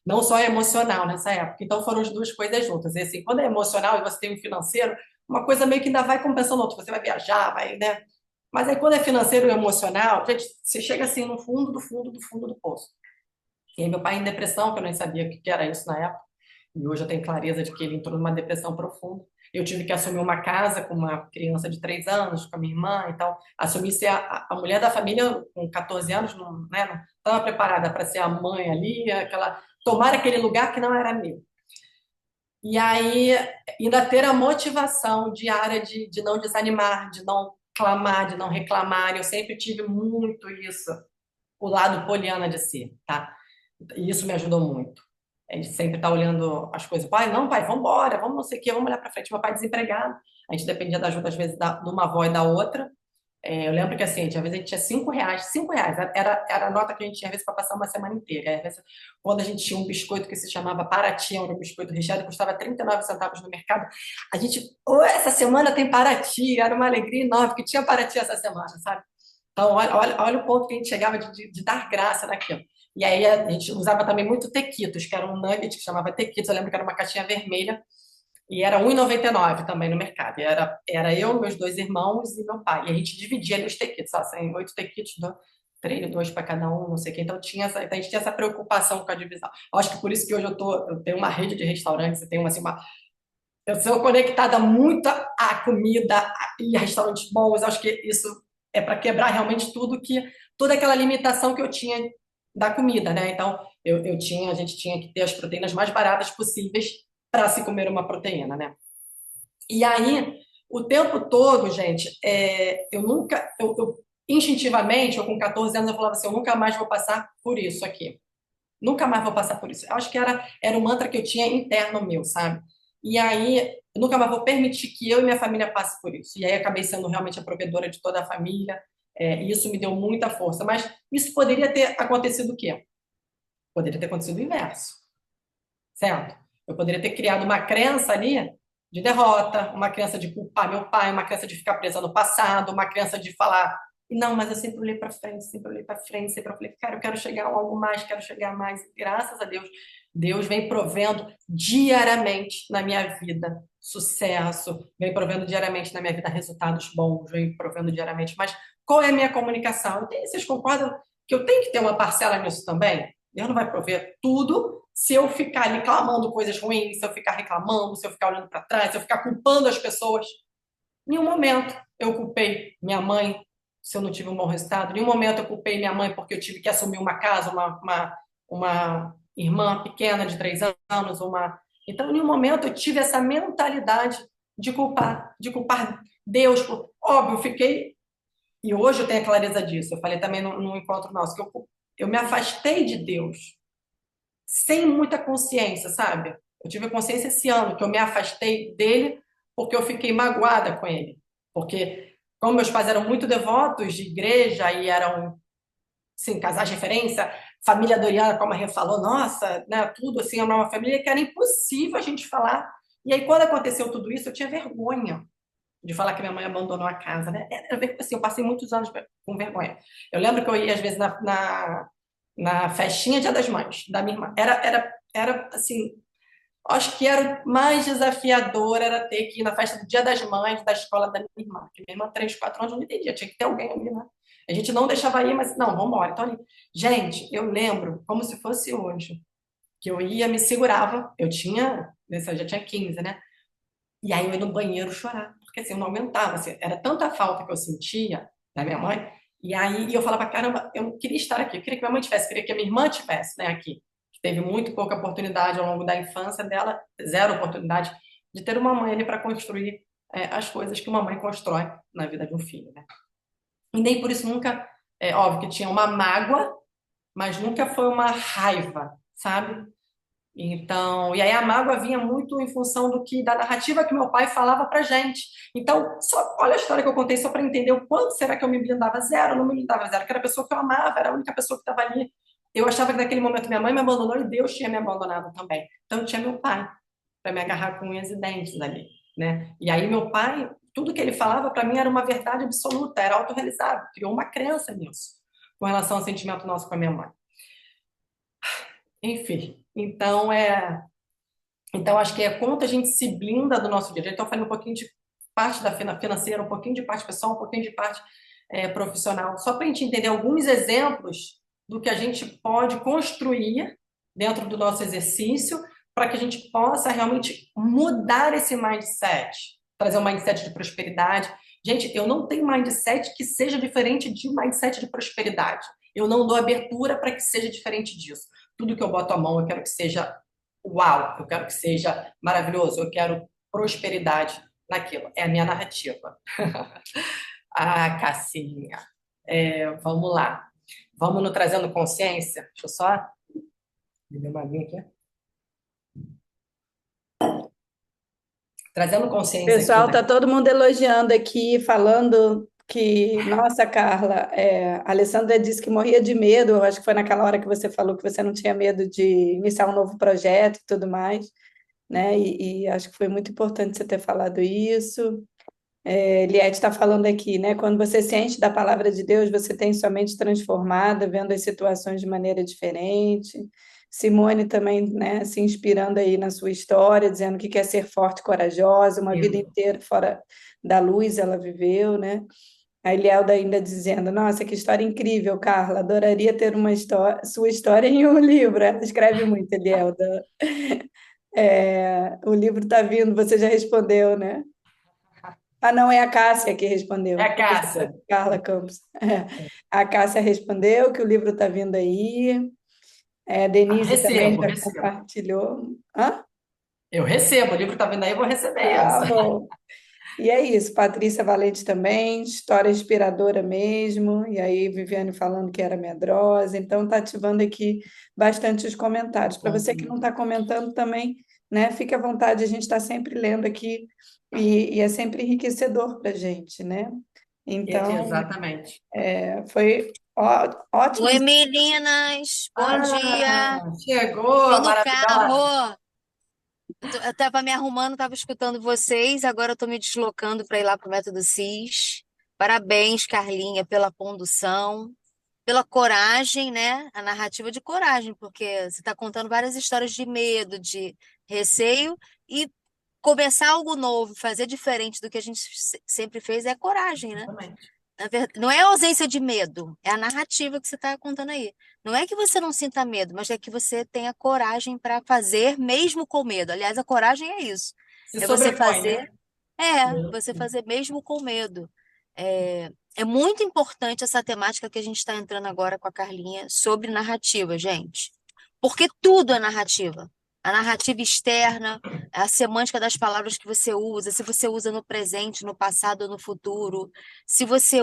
Não só emocional nessa época. Então foram as duas coisas juntas. E assim, quando é emocional e você tem um financeiro, uma coisa meio que ainda vai compensando a outra. Você vai viajar, vai, né? Mas aí quando é financeiro e emocional, gente, você chega assim no fundo do fundo do fundo do poço. E aí meu pai em depressão, que eu nem sabia o que era isso na época, e hoje eu tenho clareza de que ele entrou numa depressão profunda. eu tive que assumir uma casa com uma criança de 3 anos, com a minha irmã, então assumi ser a mulher da família com 14 anos, não, né, não estava preparada para ser a mãe ali, tomar aquele lugar que não era meu. E aí, ainda ter a motivação diária de não desanimar, de não clamar, de não reclamar. Eu sempre tive muito isso, o lado poliana de si, tá? E isso me ajudou muito. A gente sempre tá olhando as coisas. Pai, não, pai, vamos embora, vamos não sei o quê, vamos olhar para frente. Meu pai desempregado. A gente dependia da ajuda, às vezes, de uma avó e da outra. Eu lembro que assim, às vezes a gente tinha R$ 5, R$ 5, era a nota que a gente tinha, às vezes, para passar uma semana inteira. Às vezes, quando a gente tinha um biscoito que se chamava Paraty, era um biscoito recheado, custava 39 centavos no mercado. A gente, essa semana tem Paraty, era uma alegria enorme, que tinha Paraty essa semana, sabe? Então, olha o ponto que a gente chegava de dar graça naquilo. E aí a gente usava também muito tequitos, que era um nugget que chamava tequitos. Eu lembro que era uma caixinha vermelha e era R$ 1,99 também no mercado. E era eu, meus dois irmãos e meu pai. E a gente dividia ali os tequitos, ó, assim, 8 tequitos, três, dois para cada um, não sei o quê. Então, então a gente tinha essa preocupação com a divisão. Eu acho que por isso que hoje eu tenho uma rede de restaurantes, eu tenho assim, eu sou conectada muito à comida e a restaurantes bons. Eu acho que isso é para quebrar realmente toda aquela limitação que eu tinha da comida, né? Então, a gente tinha que ter as proteínas mais baratas possíveis para se comer uma proteína, né? E aí, o tempo todo, gente, eu nunca, instintivamente, eu com 14 anos, eu falava assim, eu nunca mais vou passar por isso aqui. Nunca mais vou passar por isso. Eu acho que era um mantra que eu tinha interno meu, sabe? E aí, eu nunca mais vou permitir que eu e minha família passem por isso. E aí, acabei sendo realmente a provedora de toda a família, e isso me deu muita força. Mas isso poderia ter acontecido o quê? Poderia ter acontecido o inverso, certo? Eu poderia ter criado uma crença ali de derrota, uma crença de culpar meu pai, uma crença de ficar presa no passado, uma crença de falar, não, mas eu sempre olhei para frente, sempre olhei para frente, sempre falei, cara, eu quero chegar a algo mais, quero chegar a mais. Graças a Deus, Deus vem provendo diariamente na minha vida sucesso, vem provendo diariamente na minha vida resultados bons, vem provendo diariamente. Mas qual é a minha comunicação? Vocês concordam que eu tenho que ter uma parcela nisso também? Deus não vai prover tudo se eu ficar ali clamando coisas ruins, se eu ficar reclamando, se eu ficar olhando para trás, se eu ficar culpando as pessoas. Em nenhum momento eu culpei minha mãe se eu não tive um bom resultado. Em nenhum momento eu culpei minha mãe porque eu tive que assumir uma casa, uma irmã pequena de 3 anos. Então, em nenhum momento eu tive essa mentalidade de culpar Deus. Óbvio, eu fiquei. E hoje eu tenho a clareza disso. Eu falei também no encontro nosso, que eu me afastei de Deus sem muita consciência, sabe? Eu tive consciência esse ano que eu me afastei dele porque eu fiquei magoada com ele. Porque, como meus pais eram muito devotos de igreja e eram, assim, casais de referência, família Doriana, como a Rê falou, nossa, né, tudo assim, era uma família que era impossível a gente falar. E aí, quando aconteceu tudo isso, eu tinha vergonha de falar que minha mãe abandonou a casa, né? Assim, eu passei muitos anos com vergonha. Eu lembro que eu ia, às vezes, na festinha Dia das Mães da minha irmã. Era assim, acho que era o mais desafiador era ter que ir na festa do Dia das Mães da escola da minha irmã. Porque minha irmã, 3, 4 anos, não entendia, tinha que ter alguém ali, né? A gente não deixava ir, mas não, vamos embora. Então, ali, gente, eu lembro como se fosse hoje, que eu ia, me segurava, eu já tinha 15, né? E aí eu ia no banheiro chorar, porque assim, eu não aguentava, assim, era tanta falta que eu sentia da minha mãe, e aí eu falava, caramba, eu não queria estar aqui, eu queria que minha mãe tivesse, eu queria que a minha irmã tivesse, né, aqui, que teve muito pouca oportunidade ao longo da infância dela, zero oportunidade de ter uma mãe ali para construir as coisas que uma mãe constrói na vida de um filho, né? E nem por isso nunca, óbvio que tinha uma mágoa, mas nunca foi uma raiva, sabe? Então, e aí a mágoa vinha muito em função da narrativa que meu pai falava pra gente. Então, olha a história que eu contei só para entender o quanto será que eu me blindava zero, eu não me blindava zero, que era a pessoa que eu amava, era a única pessoa que estava ali. Eu achava que naquele momento minha mãe me abandonou e Deus tinha me abandonado também. Então, eu tinha meu pai para me agarrar com unhas e dentes ali, né? E aí meu pai, tudo que ele falava para mim era uma verdade absoluta, era autorrealizável, criou uma crença nisso, com relação ao sentimento nosso com a minha mãe. Enfim, então, acho que é quanto a gente se blinda do nosso dia a dia. Então, falando um pouquinho de parte da financeira, um pouquinho de parte pessoal, um pouquinho de parte profissional, só para a gente entender alguns exemplos do que a gente pode construir dentro do nosso exercício para que a gente possa realmente mudar esse mindset, trazer um mindset de prosperidade. Gente, eu não tenho mindset que seja diferente de mindset de prosperidade. Eu não dou abertura para que seja diferente disso. Tudo que eu boto a mão, eu quero que seja uau, eu quero que seja maravilhoso, eu quero prosperidade naquilo. É a minha narrativa. Ah, Cassinha, vamos lá. Vamos no trazendo consciência. Deixa eu só beber uma aguinha aqui. Trazendo consciência aqui, Pessoal, né? tá todo mundo elogiando aqui, falando que, nossa, Carla, a Alessandra disse que morria de medo. Eu acho que foi naquela hora que você falou que você não tinha medo de iniciar um novo projeto e tudo mais, né? E acho que foi muito importante você ter falado isso. Eliette está falando aqui, né? Quando você se enche da palavra de Deus, você tem sua mente transformada, vendo as situações de maneira diferente. Simone também, né, se inspirando aí na sua história, dizendo que quer ser forte e corajosa, uma vida Eu, inteira fora da luz ela viveu, né? A Elielda ainda dizendo, nossa, que história incrível, Carla, adoraria ter uma história, sua história em um livro. Ela escreve muito, Elielda. O livro está vindo, você já respondeu, né? Ah, não, é a Cássia que é respondeu. a Cássia. Carla Campos. A Cássia respondeu que o livro está vindo aí. Denise também Recebo, já recebo. compartilhou. Hã? Eu recebo, o livro tá vindo aí, eu vou receber Ah, isso. bom. E é isso, Patrícia Valente também, história inspiradora mesmo. E aí, Viviane falando que era medrosa. Então, está ativando aqui bastante os comentários. Para você que não está comentando também, né, fique à vontade, a gente está sempre lendo aqui e é sempre enriquecedor para a gente, né? Então, Exatamente. foi ótimo. Oi, meninas, bom dia. Ah, chegou, Tô no maravilhosa. carro. Eu tava me arrumando, tava escutando vocês, agora eu tô me deslocando para ir lá pro Método CIS. Parabéns, Carlinha, pela condução, pela coragem, né? A narrativa de coragem, porque você está contando várias histórias de medo, de receio e começar algo novo, fazer diferente do que a gente sempre fez é coragem, né? Exatamente. Não é a ausência de medo, é a narrativa que você está contando aí. Não é que você não sinta medo, mas é que você tenha coragem para fazer mesmo com medo. Aliás, a coragem é isso. Se É você sobrepõe, fazer, né? você fazer mesmo com medo. É muito importante essa temática que a gente está entrando agora com a Carlinha sobre narrativa, gente. Porque tudo é narrativa. A narrativa externa, a semântica das palavras que você usa, se você usa no presente, no passado ou no futuro, se você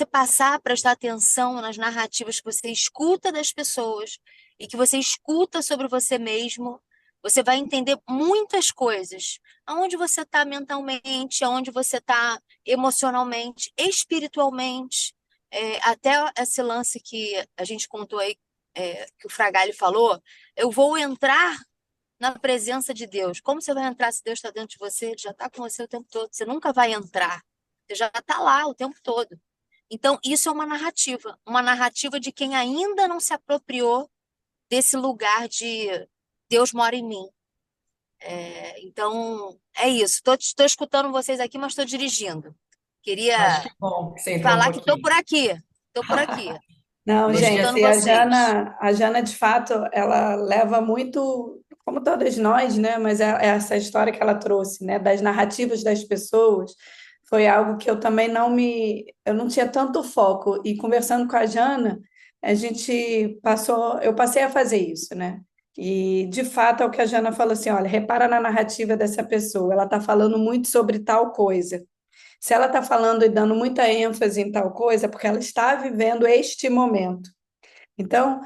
passar a prestar atenção nas narrativas que você escuta das pessoas e que você escuta sobre você mesmo, você vai entender muitas coisas. Aonde você está mentalmente, aonde você está emocionalmente, espiritualmente. Até esse lance que a gente contou aí, que o Fragalho falou, eu vou entrar na presença de Deus. Como você vai entrar se Deus está dentro de você? Ele já está com você o tempo todo. Você nunca vai entrar. Você já está lá o tempo todo. Então, isso é uma narrativa de quem ainda não se apropriou desse lugar de Deus mora em mim. Então, é isso. Estou escutando vocês aqui, mas estou dirigindo. Mas Queria que bom que você entrou um falar que estou pouquinho. por aqui. Estou por aqui. Não, Estou Deixa escutando gente, vocês. A Jana, de fato, ela leva muito, como todas nós, né? Mas essa história que ela trouxe, né? Das narrativas das pessoas, foi algo que eu também eu não tinha tanto foco. E conversando com a Jana, eu passei a fazer isso, né? E, de fato, é o que a Jana falou assim, olha, repara na narrativa dessa pessoa, ela está falando muito sobre tal coisa. Se ela está falando e dando muita ênfase em tal coisa, é porque ela está vivendo este momento. Então,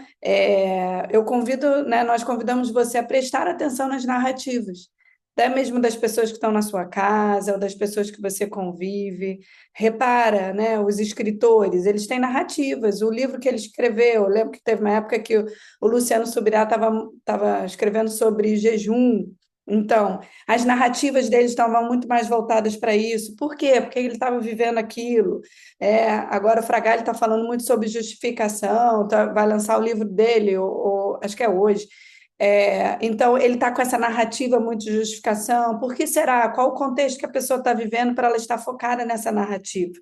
eu convido, né, nós convidamos você a prestar atenção nas narrativas, até mesmo das pessoas que estão na sua casa ou das pessoas que você convive. Repara, né, os escritores, eles têm narrativas. O livro que ele escreveu, eu lembro que teve uma época que o Luciano Subirá estava escrevendo sobre jejum. Então, as narrativas dele estavam muito mais voltadas para isso. Por quê? Porque ele estava vivendo aquilo. Agora o Fragalli está falando muito sobre justificação, vai lançar o livro dele, acho que é hoje. Então, ele está com essa narrativa muito de justificação. Por que será? Qual o contexto que a pessoa está vivendo para ela estar focada nessa narrativa?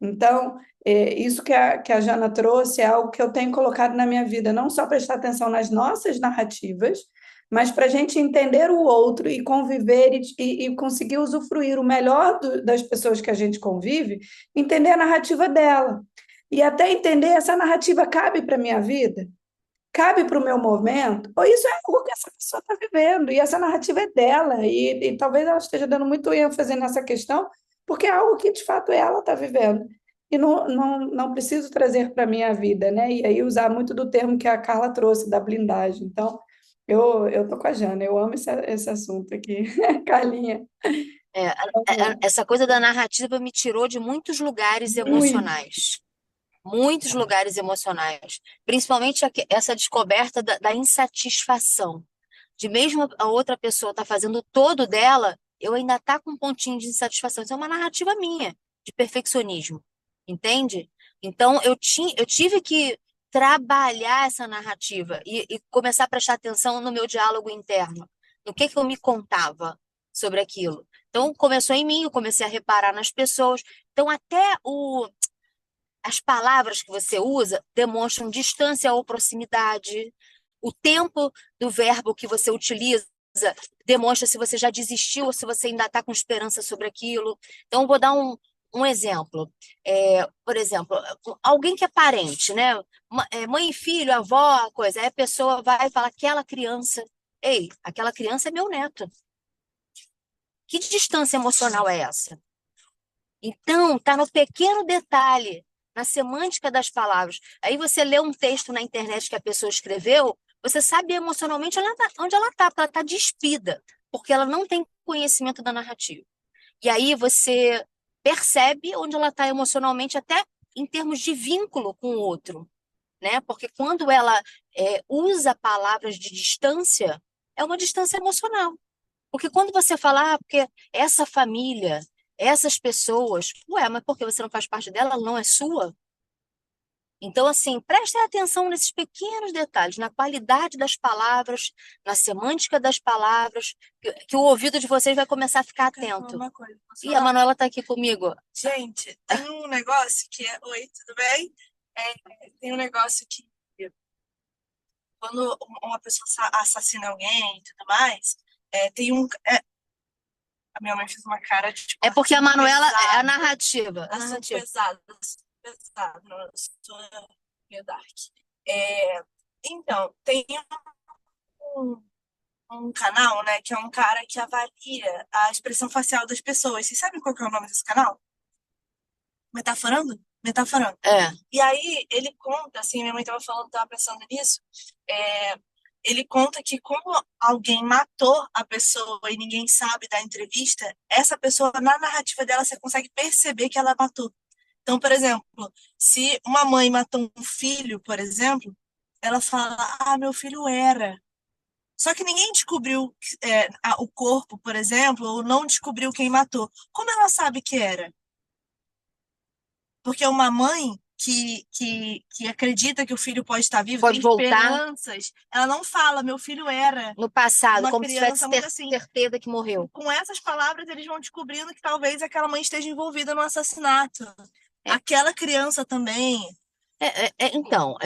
Então, Isso que a Jana trouxe é algo que eu tenho colocado na minha vida, não só prestar atenção nas nossas narrativas, mas para a gente entender o outro e conviver e conseguir usufruir o melhor das pessoas que a gente convive, entender a narrativa dela. E até entender essa narrativa cabe para a minha vida, cabe para o meu momento, ou isso é algo que essa pessoa está vivendo, e essa narrativa é dela, e talvez ela esteja dando muito ênfase nessa questão, porque é algo que de fato ela está vivendo. E não preciso trazer para a minha vida, né? E aí usar muito do termo que a Carla trouxe, da blindagem. Então, eu tô com a Jana, eu amo esse assunto aqui. Carlinha, É, essa coisa da narrativa me tirou de muitos lugares muito. emocionais. Muitos lugares emocionais. Principalmente essa descoberta da insatisfação. De mesmo a outra pessoa estar fazendo todo dela, eu ainda tá com um pontinho de insatisfação. Isso é uma narrativa minha, de perfeccionismo. Entende? Então, eu tive que trabalhar essa narrativa e começar a prestar atenção no meu diálogo interno. No que eu me contava sobre aquilo. Então, começou em mim, eu comecei a reparar nas pessoas. Então, até as palavras que você usa demonstram distância ou proximidade. O tempo do verbo que você utiliza demonstra se você já desistiu ou se você ainda está com esperança sobre aquilo. Então, vou dar um exemplo. Por exemplo, alguém que é parente, né? Mãe e filho, avó, coisa. Aí a pessoa vai falar, aquela criança. Ei, aquela criança é meu neto. Que distância emocional é essa? Então, está no pequeno detalhe, na semântica das palavras. Aí você lê um texto na internet que a pessoa escreveu, você sabe emocionalmente onde ela está, porque ela está despida, porque ela não tem conhecimento da narrativa. E aí você percebe onde ela está emocionalmente, até em termos de vínculo com o outro, né? Porque quando ela usa palavras de distância, é uma distância emocional. Porque quando você fala, porque essa família, essas pessoas, ué, mas por que você não faz parte dela? Ela não é sua? Então, assim, prestem atenção nesses pequenos detalhes, na qualidade das palavras, na semântica das palavras, que o ouvido de vocês vai começar a ficar atento. Uma coisa, posso E a falar? Manuela está aqui comigo. Gente, tem um negócio que é. Oi, tudo bem? Tem um negócio que quando uma pessoa assassina alguém e tudo mais, tem um. A minha mãe fez uma cara de tipo, É porque a Manuela é a pesado, narrativa. A assunto narrativa. pesado, assunto pesado, não, eu sou meio dark. É, então, tem um, um canal, né, que é um cara que avalia a expressão facial das pessoas. Vocês sabem qual que é o nome desse canal? Metaforando? Metaforando. É. E aí ele conta, assim, minha mãe estava falando, estava pensando nisso, é, ele conta que como alguém matou a pessoa e ninguém sabe da entrevista, essa pessoa, na narrativa dela, você consegue perceber que ela matou. Então, por exemplo, se uma mãe matou um filho, por exemplo, ela fala, meu filho era. Só que ninguém descobriu o corpo, por exemplo, ou não descobriu quem matou. Como ela sabe que era? Porque uma mãe que acredita que o filho pode estar vivo, Pode tem voltar esperanças, ela não fala, meu filho era no passado, uma como se tivesse criança muito assim. certeza que morreu. Com essas palavras, eles vão descobrindo que talvez aquela mãe esteja envolvida no assassinato. É. Aquela criança também. Então,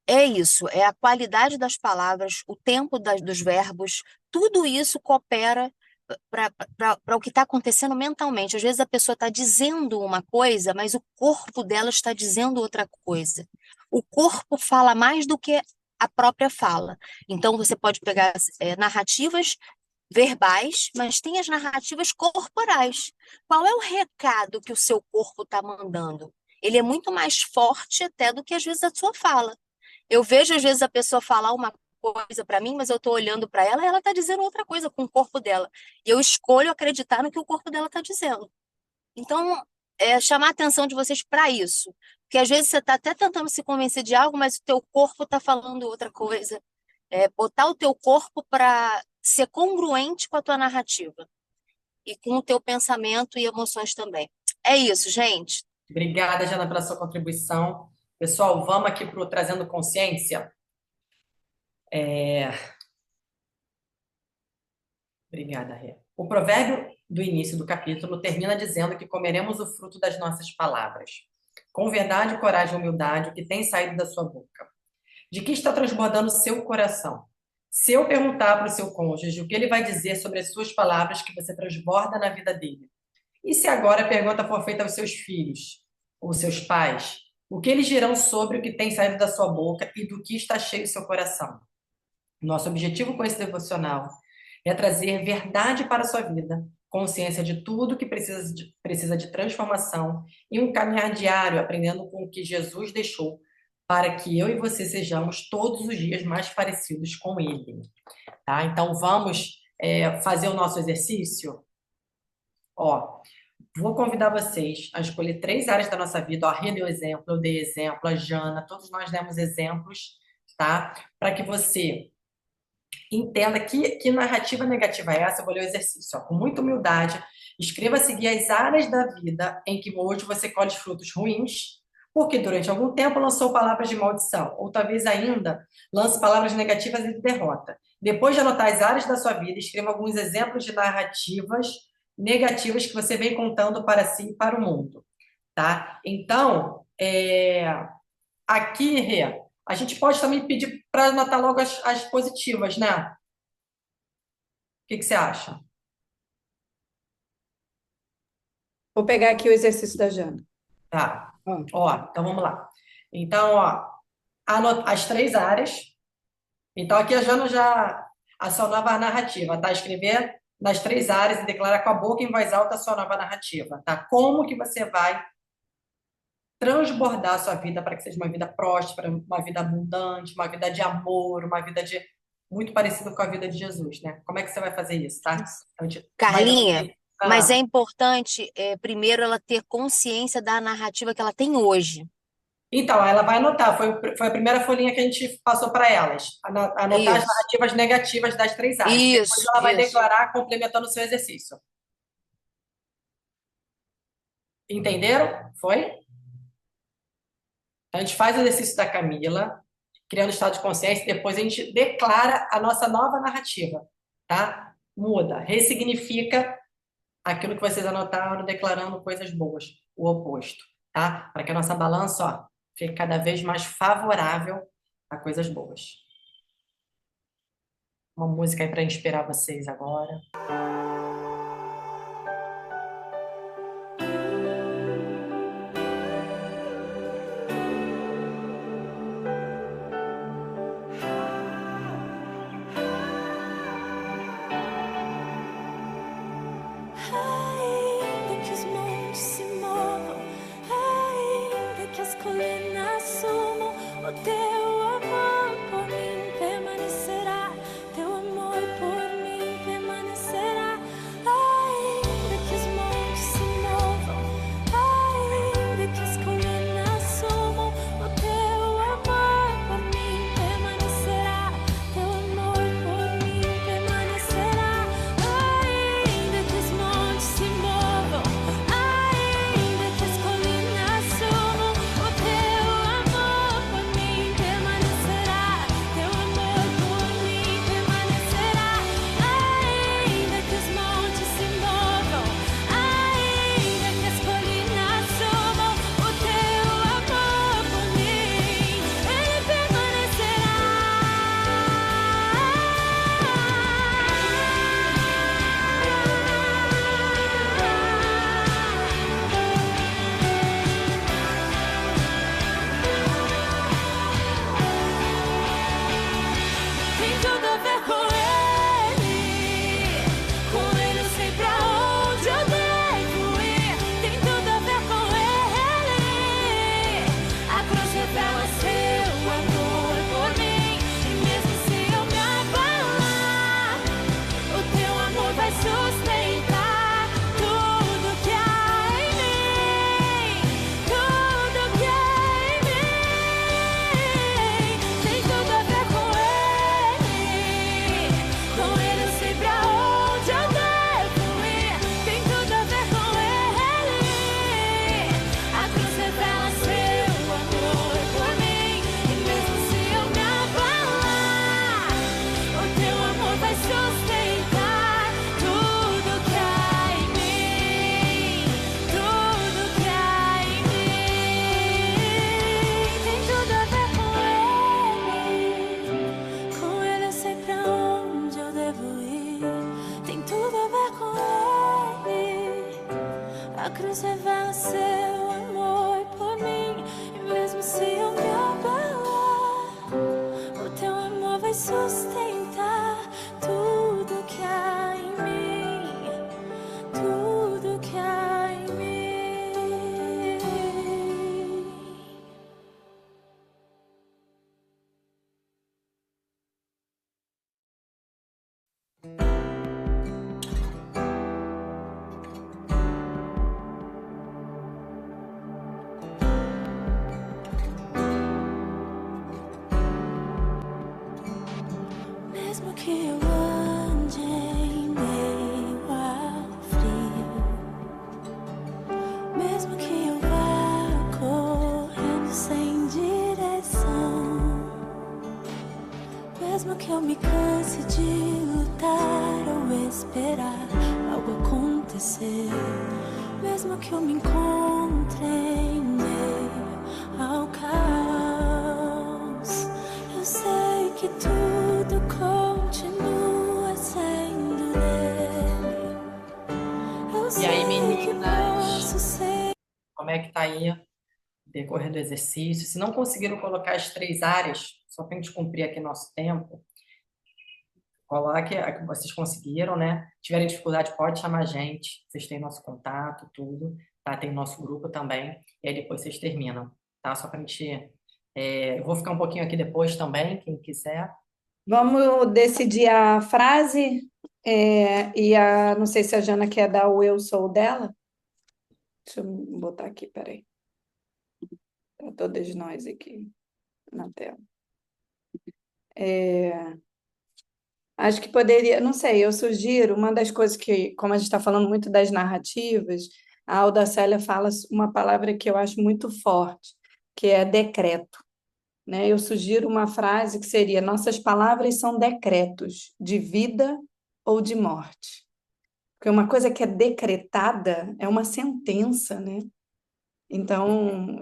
é isso, é a qualidade das palavras, o tempo dos verbos, tudo isso coopera para o que está acontecendo mentalmente. Às vezes a pessoa está dizendo uma coisa, mas o corpo dela está dizendo outra coisa. O corpo fala mais do que a própria fala. Então você pode pegar narrativas verbais, mas tem as narrativas corporais. Qual é o recado que o seu corpo está mandando? Ele é muito mais forte até do que às vezes a sua fala. Eu vejo às vezes a pessoa falar uma coisa para mim, mas eu estou olhando para ela e ela está dizendo outra coisa com o corpo dela. E eu escolho acreditar no que o corpo dela está dizendo. Então, chamar a atenção de vocês para isso. Porque às vezes você está até tentando se convencer de algo, mas o teu corpo está falando outra coisa. Botar o teu corpo para ser congruente com a tua narrativa e com o teu pensamento e emoções também. É isso, gente. Obrigada, Jana, pela sua contribuição. Pessoal, vamos aqui para o Trazendo Consciência. Obrigada, Rê. O provérbio do início do capítulo termina dizendo que comeremos o fruto das nossas palavras. com verdade, coragem e humildade, o que tem saído da sua boca. De que está transbordando o seu coração? Se eu perguntar para o seu cônjuge o que ele vai dizer sobre as suas palavras que você transborda na vida dele, e se agora a pergunta for feita aos seus filhos ou seus pais, o que eles dirão sobre o que tem saído da sua boca e do que está cheio o seu coração? Nosso objetivo com esse devocional é trazer verdade para a sua vida, consciência de tudo que precisa de transformação e um caminhar diário aprendendo com o que Jesus deixou para que eu e você sejamos todos os dias mais parecidos com Ele. Tá? Então vamos fazer o nosso exercício? Ó, vou convidar vocês a escolher 3 áreas da nossa vida. Ó, a Rê deu exemplo, eu dei exemplo, a Jana, todos nós demos exemplos, tá? Para que você entenda que narrativa negativa é essa. Eu vou ler o exercício. Ó, com muita humildade, escreva a seguir as áreas da vida em que hoje você colhe frutos ruins, porque durante algum tempo lançou palavras de maldição, ou talvez ainda lance palavras negativas e de derrota. Depois de anotar as áreas da sua vida, escreva alguns exemplos de narrativas negativas que você vem contando para si e para o mundo, tá? Então, aqui, Rê, a gente pode também pedir para anotar logo as positivas, né? O que você acha? Vou pegar aqui o exercício da Jana. Tá. Ó, Ó, então vamos lá. Então, ó, as 3 áreas. Então, aqui a Jana já a sua nova narrativa, tá? Escrever nas 3 áreas e declarar com a boca em voz alta a sua nova narrativa, tá? Como que você vai transbordar a sua vida para que seja uma vida próspera, uma vida abundante, uma vida de amor, uma vida de muito parecida com a vida de Jesus, né? Como é que você vai fazer isso, tá? Então, a gente vai Carlinha, mas é Ah, importante, primeiro, ela ter consciência da narrativa que ela tem hoje. então, ela vai anotar. Foi a primeira folhinha que a gente passou para elas. Anotar as Isso, narrativas negativas das 3 áreas. Depois isso, ela vai isso. declarar complementando o seu exercício. Entenderam? Foi? Então, a gente faz o exercício da Camila, criando estado de consciência, e depois a gente declara a nossa nova narrativa, tá? Muda, ressignifica aquilo que vocês anotaram, declarando coisas boas, o oposto, tá? Para que a nossa balança, ó, fique cada vez mais favorável a coisas boas. Uma música aí para inspirar vocês agora. Ainda que os montes se movam, ainda que as colinas sumam, o teu amor por mim permanecerá. Teu amor por mim permanecerá. que eu ande em meio ao frio, mesmo que eu vá correndo sem direção, mesmo que eu me canse de lutar ou esperar algo acontecer, mesmo que eu me encontre em meio ao caos, eu sei que tudo continua sendo dele. Eu E aí, sei que meninas, posso ser. como é que tá aí o decorrer do exercício? Se não conseguiram colocar as 3 áreas, só para a gente cumprir aqui nosso tempo, coloque a que vocês conseguiram, né? Tiverem dificuldade, pode chamar a gente. Vocês têm nosso contato, tudo, tá? Tem nosso grupo também. E aí depois vocês terminam, tá? Só pra gente. Eu vou ficar um pouquinho aqui depois também, quem quiser. Vamos decidir a frase não sei se a Jana quer dar o eu sou dela. Deixa eu botar aqui, peraí. Para todas nós aqui na tela. Acho que poderia, não sei, eu sugiro, uma das coisas que, como a gente está falando muito das narrativas, a Audacélia fala uma palavra que eu acho muito forte, que é decreto, né? Eu sugiro uma frase que seria: nossas palavras são decretos de vida ou de morte. Porque uma coisa que é decretada é uma sentença, né? Então,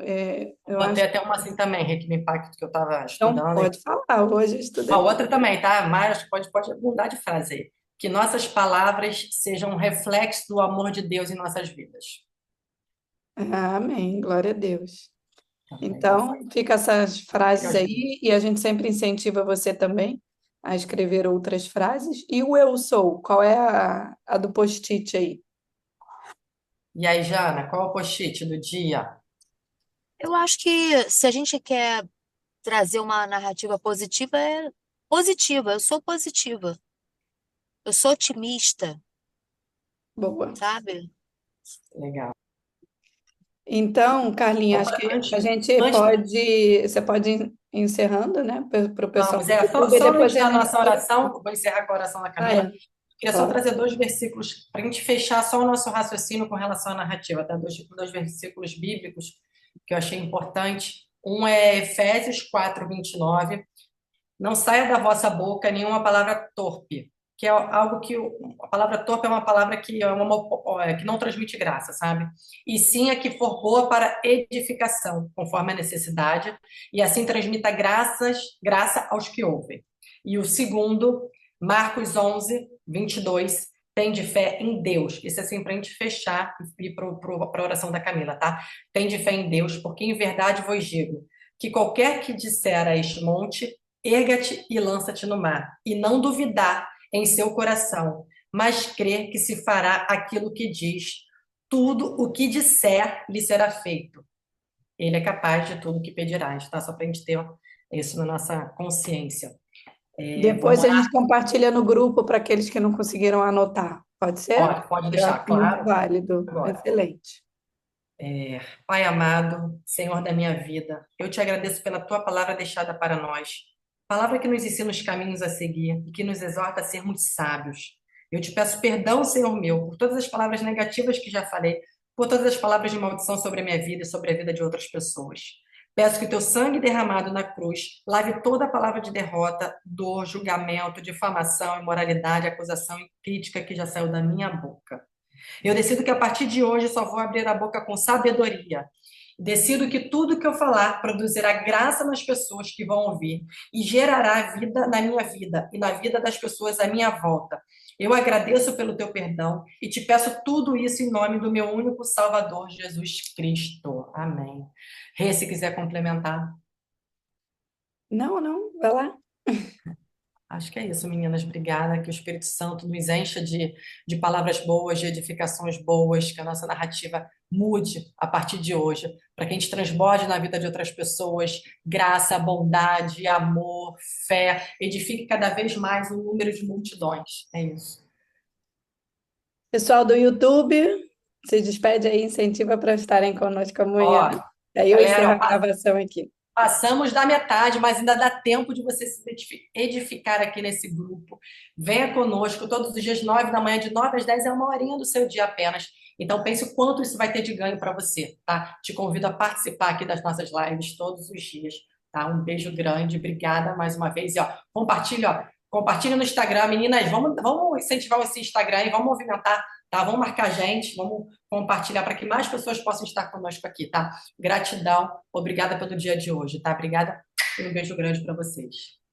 eu acho. Botei até uma assim também, Requiem Impacto, que eu estava Então, estudando. pode falar, hoje eu Uma estudei. outra também, tá? Mas pode mudar de frase aí. Que nossas palavras sejam um reflexo do amor de Deus em nossas vidas. Amém, glória a Deus. Também, então foi. Então, fica essas frases aí, e a gente sempre incentiva você também a escrever outras frases. E o eu sou, qual é a do post-it aí? E aí, Jana, qual é o post-it do dia? Eu acho que se a gente quer trazer uma narrativa positiva, é positiva. Eu sou positiva. Eu sou otimista, Boa. sabe? Legal. Então, Carlinha, acho que Antes, a gente antes, você pode ir encerrando, né, para o pessoal vamos, do YouTube, e só depois antes a da gente nossa pode... oração, vou encerrar com a oração da Ah, Camila. é, Queria só claro. trazer 2 versículos para a gente fechar só o nosso raciocínio com relação à narrativa, tá? Dois versículos bíblicos que eu achei importante. Um é Efésios 4:29. Não saia da vossa boca nenhuma palavra torpe, que é algo que a palavra torpe é uma palavra que não transmite graça, sabe? E sim a que for boa para edificação, conforme a necessidade, e assim transmita graça aos que ouvem. E o segundo, Marcos 11:22, tem de fé em Deus. Isso é assim para a gente fechar e ir para a oração da Camila, tá? Tem de fé em Deus, porque em verdade vos digo que qualquer que disser a este monte, erga-te e lança-te no mar, e não duvidar em seu coração, mas crer que se fará aquilo que diz, tudo o que disser lhe será feito. Ele é capaz de tudo o que pedirás, tá? Só para a gente ter isso na nossa consciência. Depois Vamos a lá? gente compartilha no grupo para aqueles que não conseguiram anotar. Pode ser? Pode Eu deixar acho muito claro. válido. Agora. Excelente. Pai amado, Senhor da minha vida, eu te agradeço pela tua palavra deixada para nós. Palavra que nos ensina os caminhos a seguir e que nos exorta a sermos sábios. Eu te peço perdão, Senhor meu, por todas as palavras negativas que já falei, por todas as palavras de maldição sobre a minha vida e sobre a vida de outras pessoas. Peço que o teu sangue derramado na cruz lave toda a palavra de derrota, dor, julgamento, difamação, imoralidade, acusação e crítica que já saiu da minha boca. Eu decido que a partir de hoje só vou abrir a boca com sabedoria. Decido que tudo que eu falar produzirá graça nas pessoas que vão ouvir e gerará vida na minha vida e na vida das pessoas à minha volta. Eu agradeço pelo teu perdão e te peço tudo isso em nome do meu único Salvador, Jesus Cristo. Amém. Rê, se quiser complementar. Não, vai lá. Acho que é isso, meninas. Obrigada. Que o Espírito Santo nos encha de palavras boas, de edificações boas, que a nossa narrativa mude a partir de hoje, para que a gente transborde na vida de outras pessoas graça, bondade, amor, fé, edifique cada vez mais um número de multidões. É isso. Pessoal do YouTube, se despede aí, incentiva para estarem conosco amanhã. Ó, Aí eu encerro galera, a gravação aqui. Passamos da metade, mas ainda dá tempo de você se edificar aqui nesse grupo. Venha conosco todos os dias, 9 da manhã, de 9 às 10 é uma horinha do seu dia apenas. Então pense o quanto isso vai ter de ganho para você, tá? Te convido a participar aqui das nossas lives todos os dias, tá? Um beijo grande, obrigada mais uma vez. E ó, compartilha no Instagram, meninas, vamos incentivar esse Instagram e vamos movimentar, tá? Vamos marcar a gente, vamos compartilhar para que mais pessoas possam estar conosco aqui, tá? Gratidão, obrigada pelo dia de hoje, tá? Obrigada e um beijo grande para vocês.